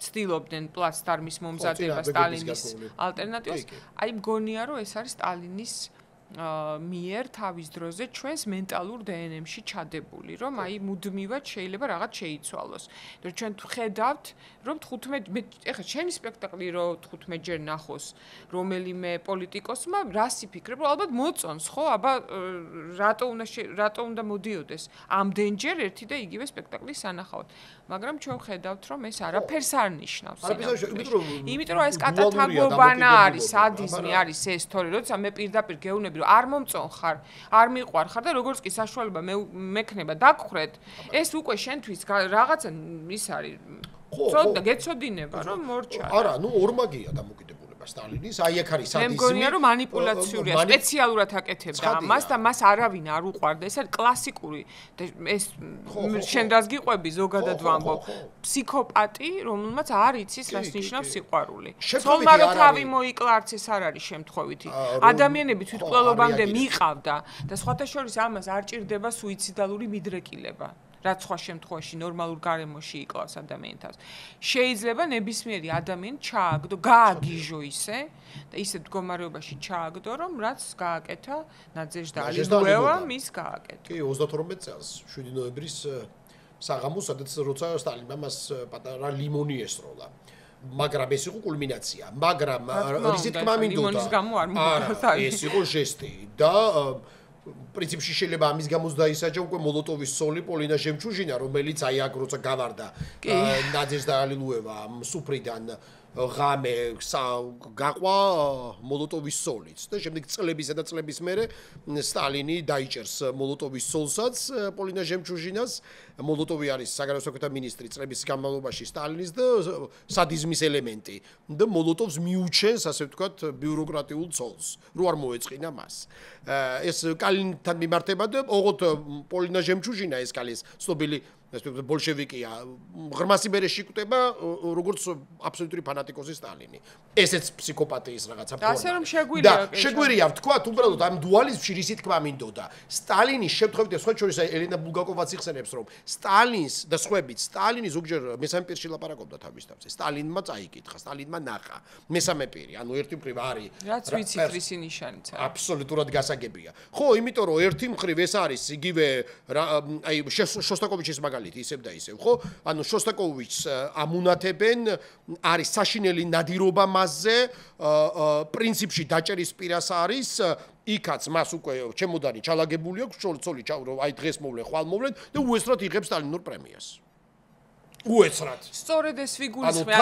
ცდილობდნენ პლაცდარმის მომზადება სტალინის ალტერნატივას. აი მგონია, რომ ეს არის სტალინის მიერ თავის დროზე ჩვენს მენტალურ დნმ-ში ჩადებული, რომ აი მუდმივად შეიძლება რაღაც შეიცვალოს. რომ ჩვენ ხედავთ, რომ 15 ეხლა ჩემი სპექტაკლი რო 15 ჯერ ნახოს რომელიმე პოლიტიკოსმა, რას იფიქრებ, რომ ალბათ მოწონს, ხო? აბა რატო უნდა მოდიოდეს ამდენჯერ ერთი და იგივე სპექტაკლის სანახავად. მაგრამ ჩვენ ხედავთ, რომ ეს არაფერს არ ნიშნავს. იმიტომ რომ ეს კატათაგობანა არის, სადიზმი არის ეს თორე, როცა მე პირდაპირ გეუბნები არ მომწონხარ, არ მიყვარხარ და როგორც კი საშუალება მექნება დაგხრეთ, ეს უკვე შენთვის რაღაცა ის არის. ხო, გეცოდინება რომ მორჩა. არა, ნუ ორმაგია დამოკიდებულება. გაგუება სტალინის. აი აქ არის სადიზმი. მე მგონია რომ მანიპულაციურია, სპეციალურად აკეთებდა ამას და მას არავინ არ უყვარდა. ეს არის კლასიკური და ეს შენ რას გიყვები ზოგადად ვამბობ. ფსიქოპატი, რომელმაც არ იცის რას ნიშნავს სიყვარული. ხოლმე რომ თავი მოიკლა არც ეს არ არის შემთხვევითი. ადამიანები თვითმკვლელობამდე მიყავდა და სხვათა შორის ამას არ ჭირდება სუიციდალური მიდრეკილება. რაც სხვა შემთხვევაში ნორმალურ გარემოში იკლავს ადამიანს. შეიძლება ნებისმიერი ადამიანი ჩააგდო, გააგიჟო ისე და ისეთ მდგომარეობაში ჩააგდო, რომ რაც გააკეთა ნაძეჟდა ალილუევა მის გააკეთა. კი, 32 წელს, 7 ნოემბრის საღამოს, სადაც როცა სტალინმა მას პატარა ლიმონი ესროლა. მაგრამ ეს იყო კულმინაცია. მაგრამ რითი თქმა მინდოდა? ლიმონის გამო არ მოგდა. ეს იყო ჟესტი და პრინციპში შეიძლება ამის გამოც დაისაჯა უკვე მოლოტოვის სოლი პოლინა ჟემჩუჟინა, რომელიც აი აქ როცა გავარდა ნაძეჟდა ალილუევა სუფრიდან ღამე გაყვა მოლოტოვის სოლიც და შემდეგ წლებისა და წლების მერე სტალინი დაიჭერს მოლოტოვის სოლსაც პოლინა ჟემჩუჟინას. მოლოტოვი არის საგარეო საქმეთა მინისტრი წლების განმავლობაში სტალინის და სადიზმის ელემენტი და მოლოტოვს მიუჩენს ასე ვთქვათ ბიუროკრატიულ ცოლს რო არ მოეწყინა მას. ეს კალინთან მიმართება და ოღონდ პოლინა ჟემჩუჟინა ეს კალის ცნობილი ეს ბოლშევიკია ღრმას იბერეში კვდება როგორც აბსოლუტური ფანატიკოსი სტალინი. ესეც ფსიქოპათიის რაღაცა ფორმა. ასე რომ შეგვიძლია ვთქვათ უბრალოდ ამ დუალიზმში რისი თქმა მინდოდა. სტალინის შემთხვევით სხვა შორის ელენა ბულგაკოვაც იხსენებს რომ სტალინს და სხვაებიც სტალინი ზოგჯერ მესამე პირში ლაპარაკობდა თავის თავზე. სტალინმა წაიკითხა, სტალინმა ნახა. მესამე პირი, ანუ ერთი მხრივ არის რაც ვიცით რისი ნიშანიც არის. აბსოლუტურად გასაგებია. ხო, იმიტომ რომ ერთი მხრივ ეს არის იგივე აი შოსტაკოვიჩის ისევ და ისევ, ხო? ანუ შოსტაკოვიჩს ამუნათებენ, არის საშინელი ნადირობა მასზე, პრინციპში დაჭერის პირას არის, იქაც მას უკვე ჩემოდანი ჩალაგებული აქვს, ცოლი აი დღეს მოვლენ, ხვალ მოვლენ და უესრად იღებს სტალინურ პრემიას. უეცრად. სწორედ ეს ფიგურის მე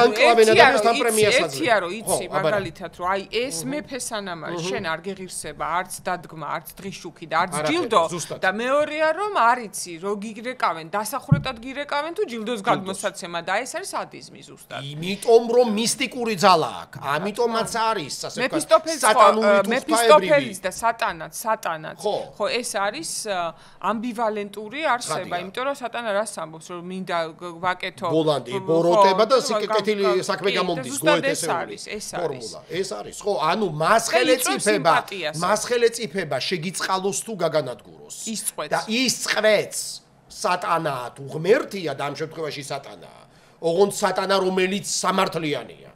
ერთია რომ იცი მაგალითად რომ აი ეს მეფე სანამ არის შენ არ გეღირსება არც დადგმა არც დღიშუქი და არც ჯილდო და მეორეა რომ არ იცი რო გიგრეკავენ დასახურეტად გირეკავენ თუ ჯილდოს გადმოსაცემა და ეს არის სადიზმი ზუსტად. იმიტომ რომ მისტიკური ძალა აქვს. ამიტომაც არის ასე ვთქვათ სატანური მეფისტოფელის და სატანაც ხო ეს არის ამბივალენტური არსება იმიტომ რომ სატანა რას ამბობს რომ მინდა ვაკე ბოლანდი ბოროტება და კეთილი საქმე გამომდის გოეთესეულის ფორმულა ეს არის ხო ანუ მასხელეწიფება შეგიწყალოს თუ გაგანადგუროს და ისწყვეტს სატანა თუ ღმერთია და ამ შემთხვევაში სატანაა ოღონდ სატანა რომელიც სამართლიანია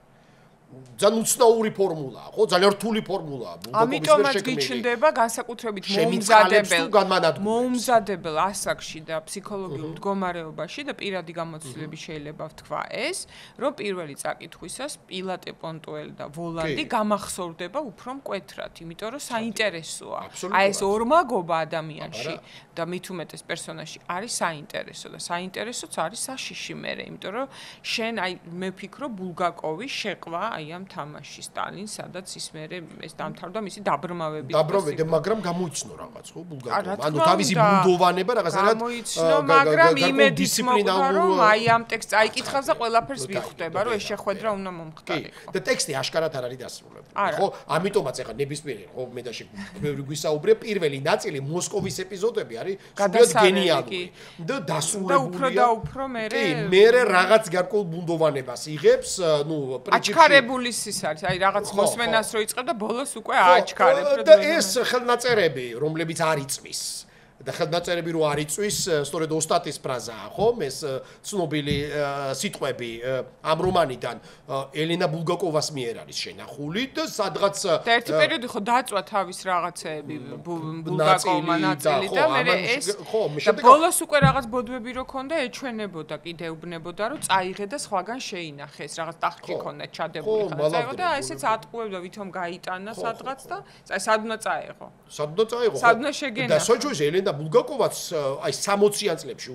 ძალიან უცნაური ფორმულაა, ხო? ძალიან რთული ფორმულაა. ამიტომაც გიჩნდება განსაკუთრებით მოუმზადებელ ასაკში და ფსიქოლოგიურ მდგომარეობაში და პირადი გამოცდილების შეიძლება ვთქვა ეს, რომ პირველი წაკითხვისას პილატე პონტუელი და ვოლანდი გამახსოვრდება უფრო მკვეთრად, იმიტომ რომ საინტერესოა. აი ეს ორმაგობა ადამიანში და მით უმეტეს პერსონაჟში არის საინტერესო და საინტერესოც არის საშიში მერე, იმიტომ რომ შენ აი მე ვფიქრობ ბულგაკოვი შეყვა აი ამ თამაში სტალინს, სადაც ის მერე ეს დამთავრდა მისი დაბრმავებით. დაბრმავებით, მაგრამ გამოიცნო რაღაც, ხო, ბულგაკოვმა. ანუ თავისი ბუნდოვანება რაღაცნაირად გამოიცნო, მაგრამ იმედის მოგდა, რომ აი ამ ტექსტს აიკითხავს და ყველაფერს მიხვდება, რომ ეს შეხვედრა უნდა მომხდარიყო. და ტექსტი აშკარად არ არის დასრულებული, ხო? ამიტომაც ახლა ნებისმიერი, ხო, მე და შევრი გვისაუბრე, პირველი ნაწილი მოსკოვის ეპიზოდები არის სულად გენიალური და დასრულებულია. და უფრო მერე რაღაც გარკვეულ ბუნდოვანებას იღებს, ნუ პრინციპში ის არის, აი რაღაც მოსმენას რო იწყებ და ბოლოს უკვე ააჩქარებ. და ეს ხელნაწერები, რომლებიც არ იწვის და ხელნაწერები რო არ იწვის, სწორედ ოსტატის ფრაზაა, ხო? ეს ცნობილი სიტყვები ამ რომანიდან ელენა ბულგაკოვას მიერ არის შენახული და სადღაც და ერთი პერიოდი ხო დაწვა თავის რაღაცეები ბულგაკოვმა ნაწილი და მე ეს და ბოლოს უკვე რაღაც ბოდვები რო ქონდა ეჩვენებოდა კიდე უბნებოდა რომ წაიღე და სხვაგან შეინახეს რაღაც ტახტში ქონდა ჩადებული ხალხი წაიღო და ესეც ატყუებდა ვითომ გაიტანა სადღაც და სადუნა წაიღო სადუნა შეგენა და სოჭუის ელენა ბულგაკოვაც აი 60-იან წლებში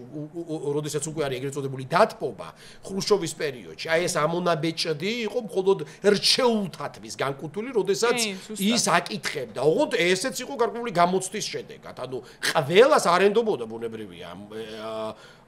როდესაც უკვე არის ეგრეთ წოდებული დათბობა ხრუშჩოვის პერიოდში აი ეს ამონაბეჭდი იყო მხოლოდ რჩეულთათვის განკუთული როდესაც ის აკითხებდა ოღონდ ესეც იყო გარკვეული გამოცდის შედეგად ანუ ყველას არ ენდობოდა ბუნებრივია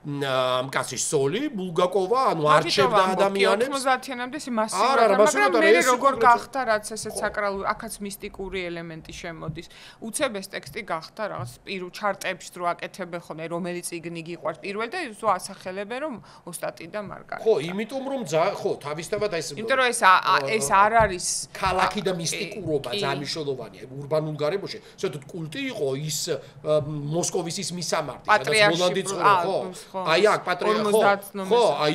ამ კაცის სოლი, ბულგაკოვა, ანუ არჩევდა ადამიანებს. 90-იანამდე ის მასიურად, მაგრამ მე როგორ გახდა რაც ესეც საკრალური, აქაც მისტიკური ელემენტი შემოდის. უცებ ეს ტექსტი გახდა რაღაც პირუ ჩარტებში რო აკეთებენ ხოლმე, რომელი წიგნი გიყვარს პირველ და ის ასახელებენ რომ ოსტატი და მარგარიტა. ხო, იმიტომ რომ ხო, თავისთავად ეს იმიტომ რომ ეს არ არის ქალაქი და მისტიკურობა ძალიან მნიშვნელოვანია ურბანულ გარემოში. საერთოდ კულტი იყო ის მოსკოვის ის მისამართი, სადაც მონადი ცხოვრობ, ხო? აი აქ პატრიარქო. ხო, აი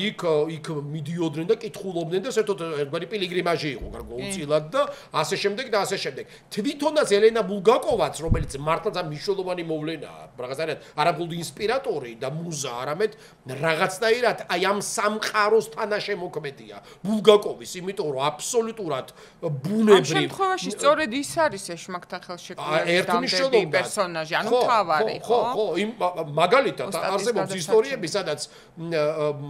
იქ მიდიოდნენ და კითხულობდნენ და საერთოდ ერთგვარი პილიგრიმაჟი იყო გარკვეულწილად და ასე შემდეგ და ასე შემდეგ. თვითონაც ელენა ბულგაკოვაც, რომელიც მართლაც ამ მნიშვნელოვანი მოვლენაა, რაღაცნაირად არა მხოლოდ ინსპირატორი და მუზა, არამედ რაღაცნაირად აი ამ სამყაროს თანაშემოქმედია ბულგაკოვის, იმიტომ რომ აბსოლუტურად ბუნებრივ ამ შემთხვევაში სწორედ ის არის ეშმაკთა ხელშეკრულების დამტები პერსონაჟი, ანუ თავარი, ხო? ხო, მაგალითად არსებობს ისტორიები, სადაც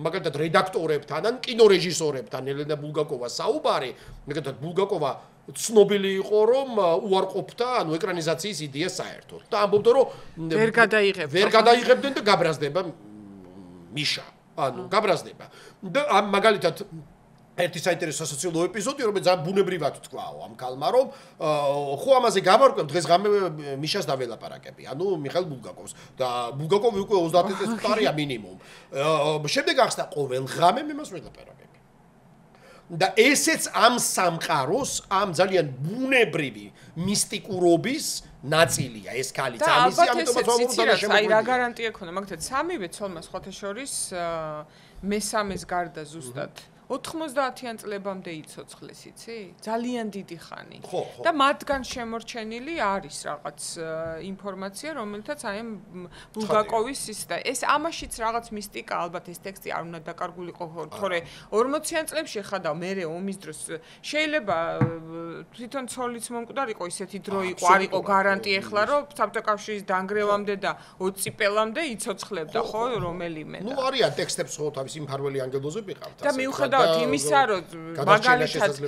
მაგალითად რედაქტორებთან ან კინორეჟისორებთან ელენა ბულგაკოვა საუბარი, მაგალითად ბულგაკოვა ცნობილი იყო რომ უარყოფდა ანუ ეკრანიზაციის იდეას საერთოდ და ამბობდა რომ ვერ გადაიღებდნენ და გაბრაზდება მიშა ანუ გაბრაზდება და ამ მაგალითად ერთი საინტერესო სასოციალო ეპიზოდი რომელიც ძალიან ბუნებრივად თქვაო ამ კალმა რომ ხო ამაზე გავარკვევ დღეს ღამე მიშას დაველაპარაკები ანუ მიხაილ ბულგაკოვს და ბულგაკოვი უკვე 30 წელს წარია მინიმუმ შემდეგ ახსნა ყოველ ღამე მე მას ველაპარაკები და ესეც ამ სამყაროს ამ ძალიან ბუნებრივი მისტიკურობის ნაწილია ეს კალიც ამისი ამიტომაც ვამბობ და აი რა გარანტია ქონდა მაგალითად სამივე ცოლმა სხვათა შორის მესამეს გარდა ზუსტად 90-იან წლებამდე იცოცხლეს, იცი? ძალიან დიდი ხანი. და მათგან შემორჩენილი არის რაღაც ინფორმაცია, რომელთაც აი ამ ბულგაკოვის ის და ეს ამაშიც რაღაც მისტიკა ალბათ ეს ტექსტი არ უნდა დაკარგულიყო, თორე 40-იან წლებში ხადავ მე ომის დროს შეიძლება თვითონ ცოლიც მომკვდარიყო, ისეთი დრო იყო, არ იყო გარანტი ეხლა რომ საბჭოთა დანგრევამდე და 20 წელამდე იცოცხლებდა, ხო, რომელიმე და. ნუ არიან ტექსტებს ხო თავის იმფარველი ანგელოზები ყავთ, და მიუხედავად იმისა რომ მაგალითად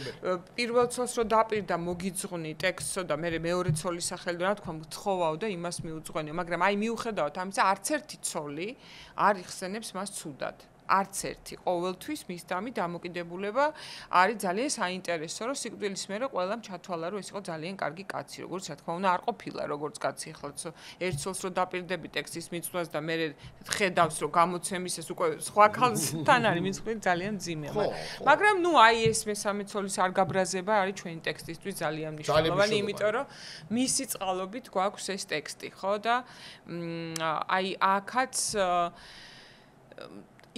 პირველ ცოლს რო დაპირდა მოგიძღვნი ტექსტსო და მე მეორე ცოლის სახელი რა თქვა მთხოვაო და იმას მიუძღვენიო მაგრამ აი მიუხედავად ამისა არც ერთი ცოლი არ იხსენებს მას ცუდად არც ერთი ყოველთვის მის დამი დამოკიდებულება არის ძალიან საინტერესო რომ სიკვდილის მერე ყველამ ჩათვალა რომ ეს იყო ძალიან კარგი კაცი როგორც რა თქმა უნდა არ ყოფილა როგორც კაცი ახლა ერთ ცოლს რო დაპირდები ტექსტის მიწვას და მე ხედავს რომ გამოცემისას უკვე სხვა ქალთან არის მიწვი ძალიან ძიმე მაგრამ ნუ აი ეს მესამე ცოლის არ გაბრაზება არის ჩვენი ტექსტისთვის ძალიან მნიშვნელოვანი იმიტომ რომ მისი წყალობით გვაქვს ეს ტექსტი ხო და აი აქაც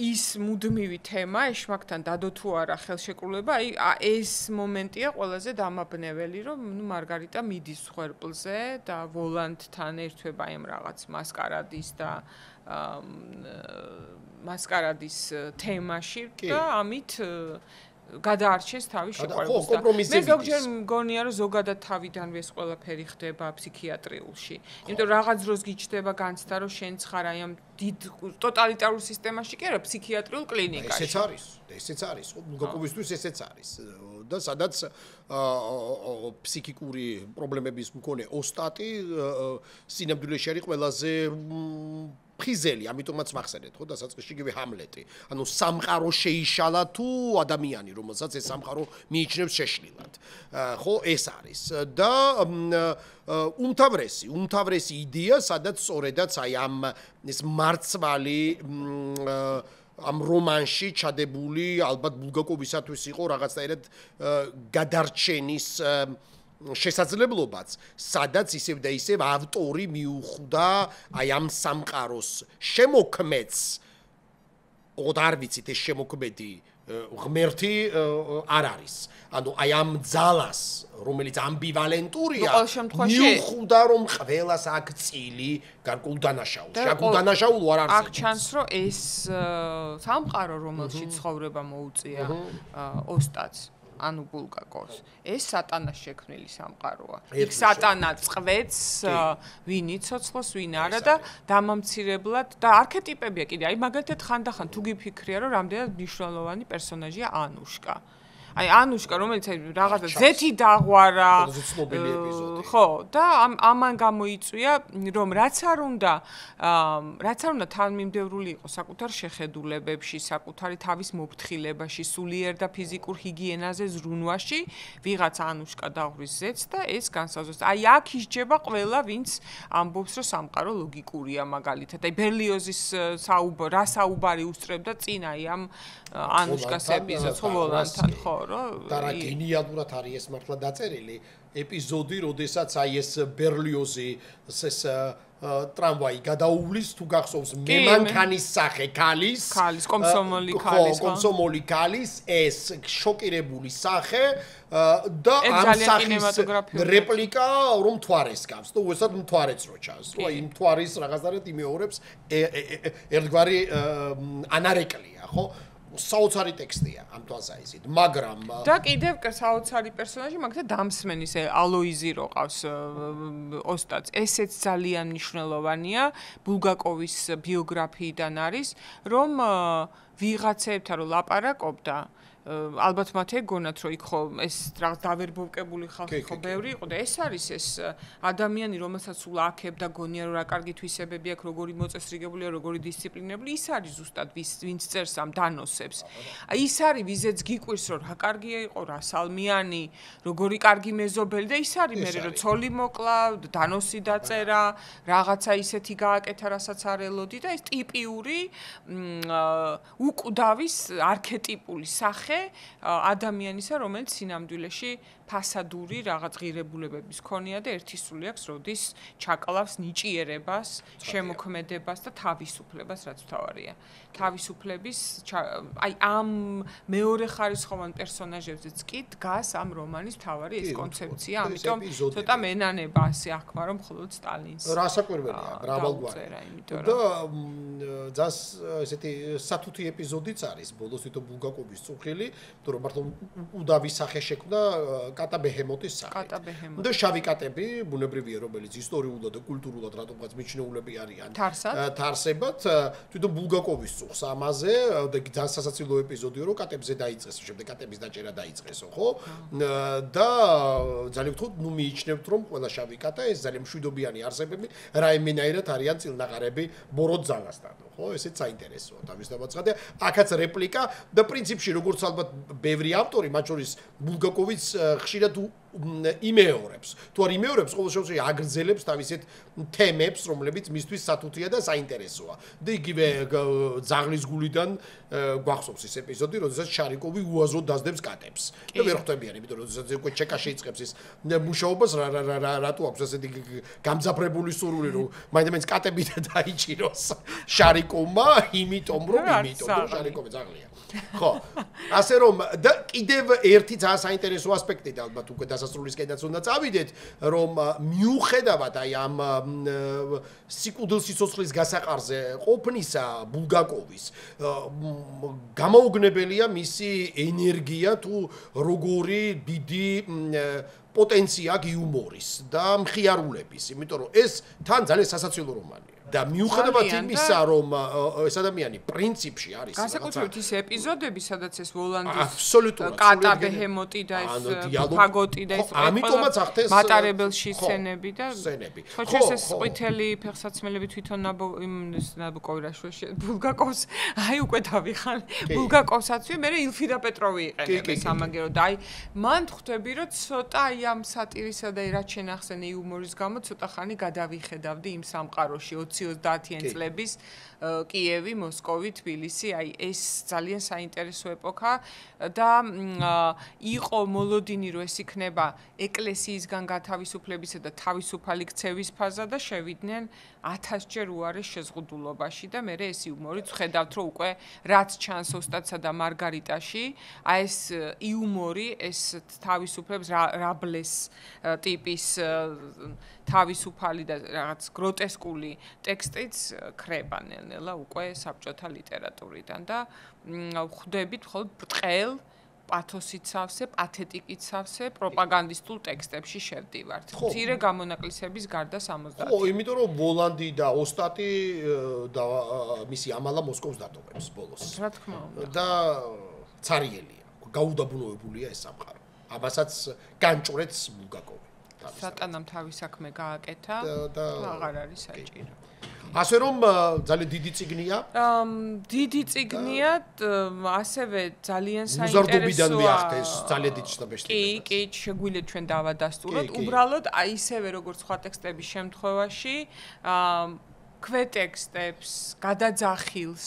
ის მუდმივი თემა ეშმაკთან დადო თუ არა ხელშეკრულება, აი ეს მომენტია ყველაზე დამაბნეველი, რომ ნუ მარგარიტა მიდის ხვერპლზე და ვოლანტთან ერთვება იმ რაღაც მასკარადის და მასკარადის თემაში და ამით გადაარჩენს თავის შეყვარებას. მე ზოგჯერ მგონია რომ ზოგადად თავიდანვე ეს ყველაფერი ხდება ფსიქიატრიულში. იმიტომ რომ რაღაც დროს გიჩნდება განცდა რომ შენც ხარ აი ამ დიდ ტოტალიტარულ სისტემაში კი არა ფსიქიატრიულ კლინიკაში. ესეც არის. ბულგაკოვისთვის ესეც არის. და სადაც ფსიქიკური პრობლემების მქონე ოსტატი სინამდვილეში არის ყველაზე ფხიზელი, ამიტომაც მახსენეთ, ხო, დასაწყისში იგივე ჰამლეტი. ანუ სამყარო შეიშალა თუ ადამიანი, რომელსაც ეს სამყარო მიიჩნევს შეშლილად. ხო, ეს არის. და უმთავრესი იდეა, სადაც სწორედაც აი ამ ეს მარცვალი ამ რომანში ჩადებული ალბათ ბულგაკოვისათვის იყო რაღაცნაირად გადარჩენის შესაძლებლობაც, სადაც ისევ და ისევ ავტორი მიუხვდა აი ამ სამყაროს შემოქმედს, ოღონდ არ ვიცით ეს შემოქმედი ღმერთი არ არის. ანუ აი ამ ძალას, რომელიც ამბივალენტურია, მიუხვდა რომ ყველას აქ წილი გარკვეულ დანაშაულს. გარკვეულ დანაშაულ არ არსებობს. აქ ჩანს რომ ეს სამყარო, რომელშიც ცხოვრება მოუწია ოსტატს ანუ ბულგაკოვს. ეს სატანას შექმნილი სამყაროა. იქ სატანა წვეთს, ვინ იცოცხლოს, ვინ არა და დამამცირებლად და არქეტიპებია კიდე. აი მაგალითად ხანდახან თუ გიფიქრია რომ რამდენად მნიშვნელოვანი პერსონაჟია ანუშკა. აი ანუშკა რომელიც რაღაცა ზეთი დაღვარა ხო და ამან გამოიწვია რომ რაც არ უნდა თანმიმდევრული იყო საკუთარ შეხედულებებში, საკუთარი თავის მოფრთხილებაში, სულიერ და ფიზიკურ ჰიგიენაზე ზრუნვაში ვიღაც ანუშკა დაღვრის ზეთს და ეს განსაზღვროს. აი აქ ისჯება ყველა ვინც ამბობს რომ სამყარო ლოგიკურია მაგალითად. აი ბერლიოზის საუბარი უსწრებდა წინ აი ამ ანუშკას ეპიზოდს ვოლანთან ხო რომ და რა გენიალურად არის ეს მართლა დაწერილი ეპიზოდი, როდესაც აი ეს ბერლიოზი ეს ტრამვაი გადაუვლის თუ გახსოვს მემანქანის სახე ქალის კომსომოლი ქალის ეს შოკირებული სახე და ამ სახის რეპლიკა რომ მთვარეს გავს და უეცად მთვარეც რო ჩანს რომ აი იმ მთვარის რაღაცნაირად იმეორებს ერთგვარი ანარეკლია ხო საოცარი ტექსტია ამ თვალსაზრისით, მაგრამ და კიდევ საოცარი პერსონაჟი მაგალითად დამსმენის ალოიზი რო ყავს ოსტატს, ესეც ძალიან მნიშვნელოვანია ბულგაკოვის ბიოგრაფიიდან არის, რომ ვიღაცებთან რო ლაპარაკობდა ალბათ მათ ეგონათ რომ იქ ხო ეს რაღაც დავერბოვკებული ხალხი ხო ბევრი იყო და ეს არის ეს ადამიანი რომელსაც სულ აქებ და გონია რომ რა კარგი თვისებები აქვს როგორი მოწესრიგებულია როგორი დისციპლინებული ის არის ზუსტად ვინც წერს ამ დანოსებს აი ის არის ვიზეც გიკვირს რომ რა კარგია იყო რა სალმიანი როგორი კარგი მეზობელი და ის არის მე რომ ცოლი მოკლა დანოსი დაწერა რაღაცა ისეთი გააკეთა რასაც არ ელოდი და ეს ტიპიური უკვდავის არქეტიპული სახე ადამიანისა, რომელიც სინამდვილეში ფასადური რაღაც ღირებულებების ქონია და ერთი სული აქვს, როდის ჩაკლავს ნიჭიერებას, შემოქმედებას და თავისუფლებას, რაც მთავარია. თავისუფლების აი ამ მეორე ხარისხოვან პერსონაჟებზეც კი დგას ამ რომანის მთავარი ეს კონცეფცია, ამიტომ ცოტა მენანება ასე აღქვა, რომ მხოლოდ სტალინს. რასაკვირველია, მრავალგვარი. და ძას ესეთი სათუთი ეპიზოდიც არის, ბოლოს თვითონ ბულგაკოვის წუხილი, თუ რომ მართლა უდავის სახე შექმნა კატა ბეჰემოტის სახე. და შავი კატები, ბუნებრივია, რომელიც ისტორიულად და კულტურულად რატომღაც მიჩნეულები არიან. თარსებად, თვითონ ბულგაკოვის წუხს ამაზე და ძალიან სასაცილო ეპიზოდია, რომ კატებზე დაიწყეს, შემდეგ კატების დაჭერა დაიწყესო, ხო? და ძალიან ვთქვათ, ნუ მიიჩნევთ, რომ ყველა შავი კატა ეს ძალიან მშვიდობიანი არსებები, რაიმენაირად არიან წილნაღარები ბოროტ ძალასთან, ხო? ესეც საინტერესოა თავის დამაცხადე. აქაც რეპლიკა და პრინციპში როგორც ალბათ ბევრი ავტორი, მათ შორის ბულგაკოვიც ხშირად იმეორებს. თუ არ იმეორებს, ყოველ შემთხვევაში აგრძელებს თავისეთ თემებს, რომლებიც მისთვის სათუთია და საინტერესოა. და იგივე ძაღლის გულიდან გვახსოვს ეს ეპიზოდი, როდესაც შარიკოვი უაზროდ დაძდებს კატებს. და ვერ ხვდებიან, იმიტომ რომ როდესაც უკვე ჩეკაში იწყებს ეს მუშაობას, რატო აქვს ასეთი გამძაფრებული სურვილი, რომ მაინც კატები დაიჭიროს შარიკოვმა, იმიტომ რომ შარიკოვი ძაღლია. ხო. ასე რომ და კიდევ ერთი ძალიან საინტერესო ასპექტი და ალბათ უკვე დასასრულისკენაც უნდა წავიდეთ, რომ მიუხედავად აი ამ სიკვდილსიცოცხლის გასაყარზე ყოფნისა ბულგაკოვის გამოუგნებელია მისი ენერგია თუ როგორი დიდი პოტენცია აქვს იუმორის და მხიარულების, იმიტომ რომ ეს თან ძალიან სასაცილო რომანია. და მიუხედავად იმისა, რომ ეს ადამიანი პრინციპში არის განსაკუთრებით ის ეპიზოდები, სადაც ეს ვოლანდის აბსოლუტურად კატა ბეჰემოტი და ეს ფაგოტი და ეს ამიტომაც ახთეს მატარებელში სცენები და ხო ეს ყვითელი ფეხსაცმელები თვითონ ნაბოკოვი რაშვეში ბულგაკოვს აი უკვე დავიხან ბულგაკოვსაცვე მე ილფიდა პეტროვი იყენებს ამაგერო და აი მან ხვდები რომ ცოტა აი ამ სატირისა და რაც შენახსენე იუმორის გამო ცოტა ხანი გადავიხედავდი იმ სამყაროში 20-30-იან წლების კიევი, მოსკოვი, თბილისი, აი ეს ძალიან საინტერესო ეპოქა და იყო მოლოდინი რომ ეს იქნება ეკლესიისგან გათავისუფლებისა და თავისუფალი ქცევის ფაზა და შევიდნენ 1000-ჯერ უარეს შეზღუდულობაში და მე ეს იუმორიც ვხედავთ რომ უკვე რაც ჩანს ოსტატსა და მარგარიტაში, აი ეს იუმორი ეს თავისუფლებს რაბლეს ტიპის თავისუფალი და რაღაც გროტესკული ტექსტიც ქრება ნელ-ნელა უკვე საბჭოთა ლიტერატურიდან და ხვდებით მხოლოდ ბრტყელ პათოსით სავსე, პათეტიკით სავსე პროპაგანდისტულ ტექსტებში შევდივართ. მცირე გამონაკლისების გარდა 70. ხო, იმიტომ რომ ვოლანდი და ოსტატი და მისი ამალა მოსკოვს დატოვებს ბოლოს. რა თქმა უნდა. და ცარიელია. გაუდაბნოებულია ეს სამყარო. ამასაც განჭვრեց ბულგაკოვი. სატანამ თავის საქმე გააკეთა და აღარ არის საჭირო. ასე რომ ძალიან დიდი წიგნია. დიდი წიგნია, ასევე ძალიან მუზარდობიდან საინტერესოა. მიახდეს ძალიან დიდი შტაბეშტილება. კი, შეგვიძლია ჩვენ დავადასტუროთ. უბრალოდ ისევე როგორც სხვა ტექსტების შემთხვევაში, ქვეტექსტებს, გადაძახილს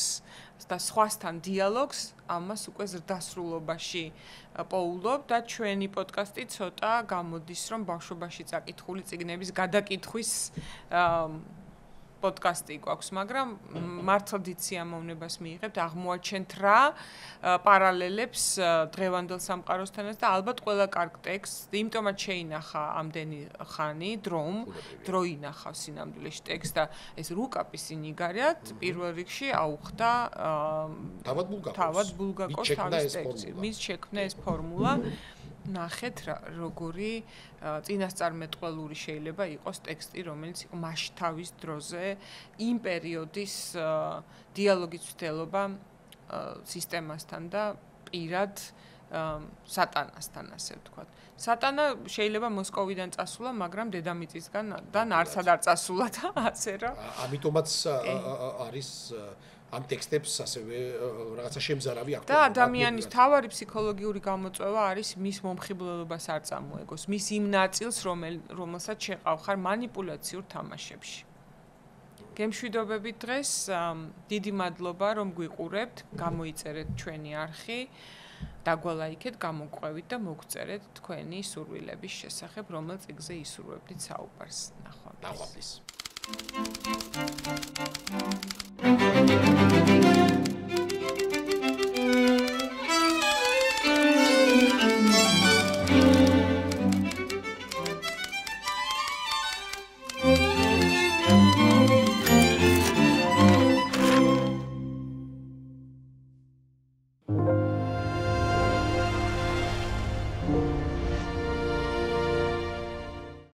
და სხვასთან დიალოგს ამას უკვე ზრდასრულობაში პოულობ და ჩვენი პოდკასტი ცოტა გამოდის, რომ ბავშვობაში წაკითხული წიგნების გადაკითხვის პოდკასტი გვაქვს, მაგრამ მართლა დიდ სიამოვნებას მიიღებთ, აღმოაჩენთ რა პარალელებს დღევანდელ სამყაროსთანაც და ალბათ ყველა კარგ ტექსტს, იმიტომაც შეინახა ამდენი ხანი, დრო ინახავს სინამდვილეში ტექსტს და ეს რუკაპის ინიგარიათ პირველ რიგში აუხდა თავად ბულგაკოვს თავის ტექსტი. მის შექმნა ეს ფორმულა ნახეთ როგორი წინასწარმეტყველური შეიძლება იყოს ტექსტი, რომელიც იყო მასშტაბის დროზე იმ პერიოდის დიალოგის ცდელობა სისტემასთან და პირად სატანასთან, ასე ვთქვათ. სატანა შეიძლება მოსკოვიდან წასულა, მაგრამ დედამიწისგან და არცად არ წასულა და ასე რა. ამიტომაც არის ამ ტექსტებს ასევე რაღაცა შემზარავი აქვს. და ადამიანის თავარი ფსიქოლოგიური გამოწვევა არის მის მომხიბლელობას არ წამოეგოს, მის იმ ნაწილს, რომელსაც შეყავ ხარ манипуляციურ თამაშებში. გემშვიდობებით დღეს, დიდი მადლობა რომ გვიყურებთ, გამოიწერეთ ჩვენი არხი, დაგვალაიქეთ, გამოგყვევით და მოგწერეთ თქვენი სურვილების შესახებ, რომელ წიგნზე ისურვებდით საუბარს. ნახვამდის.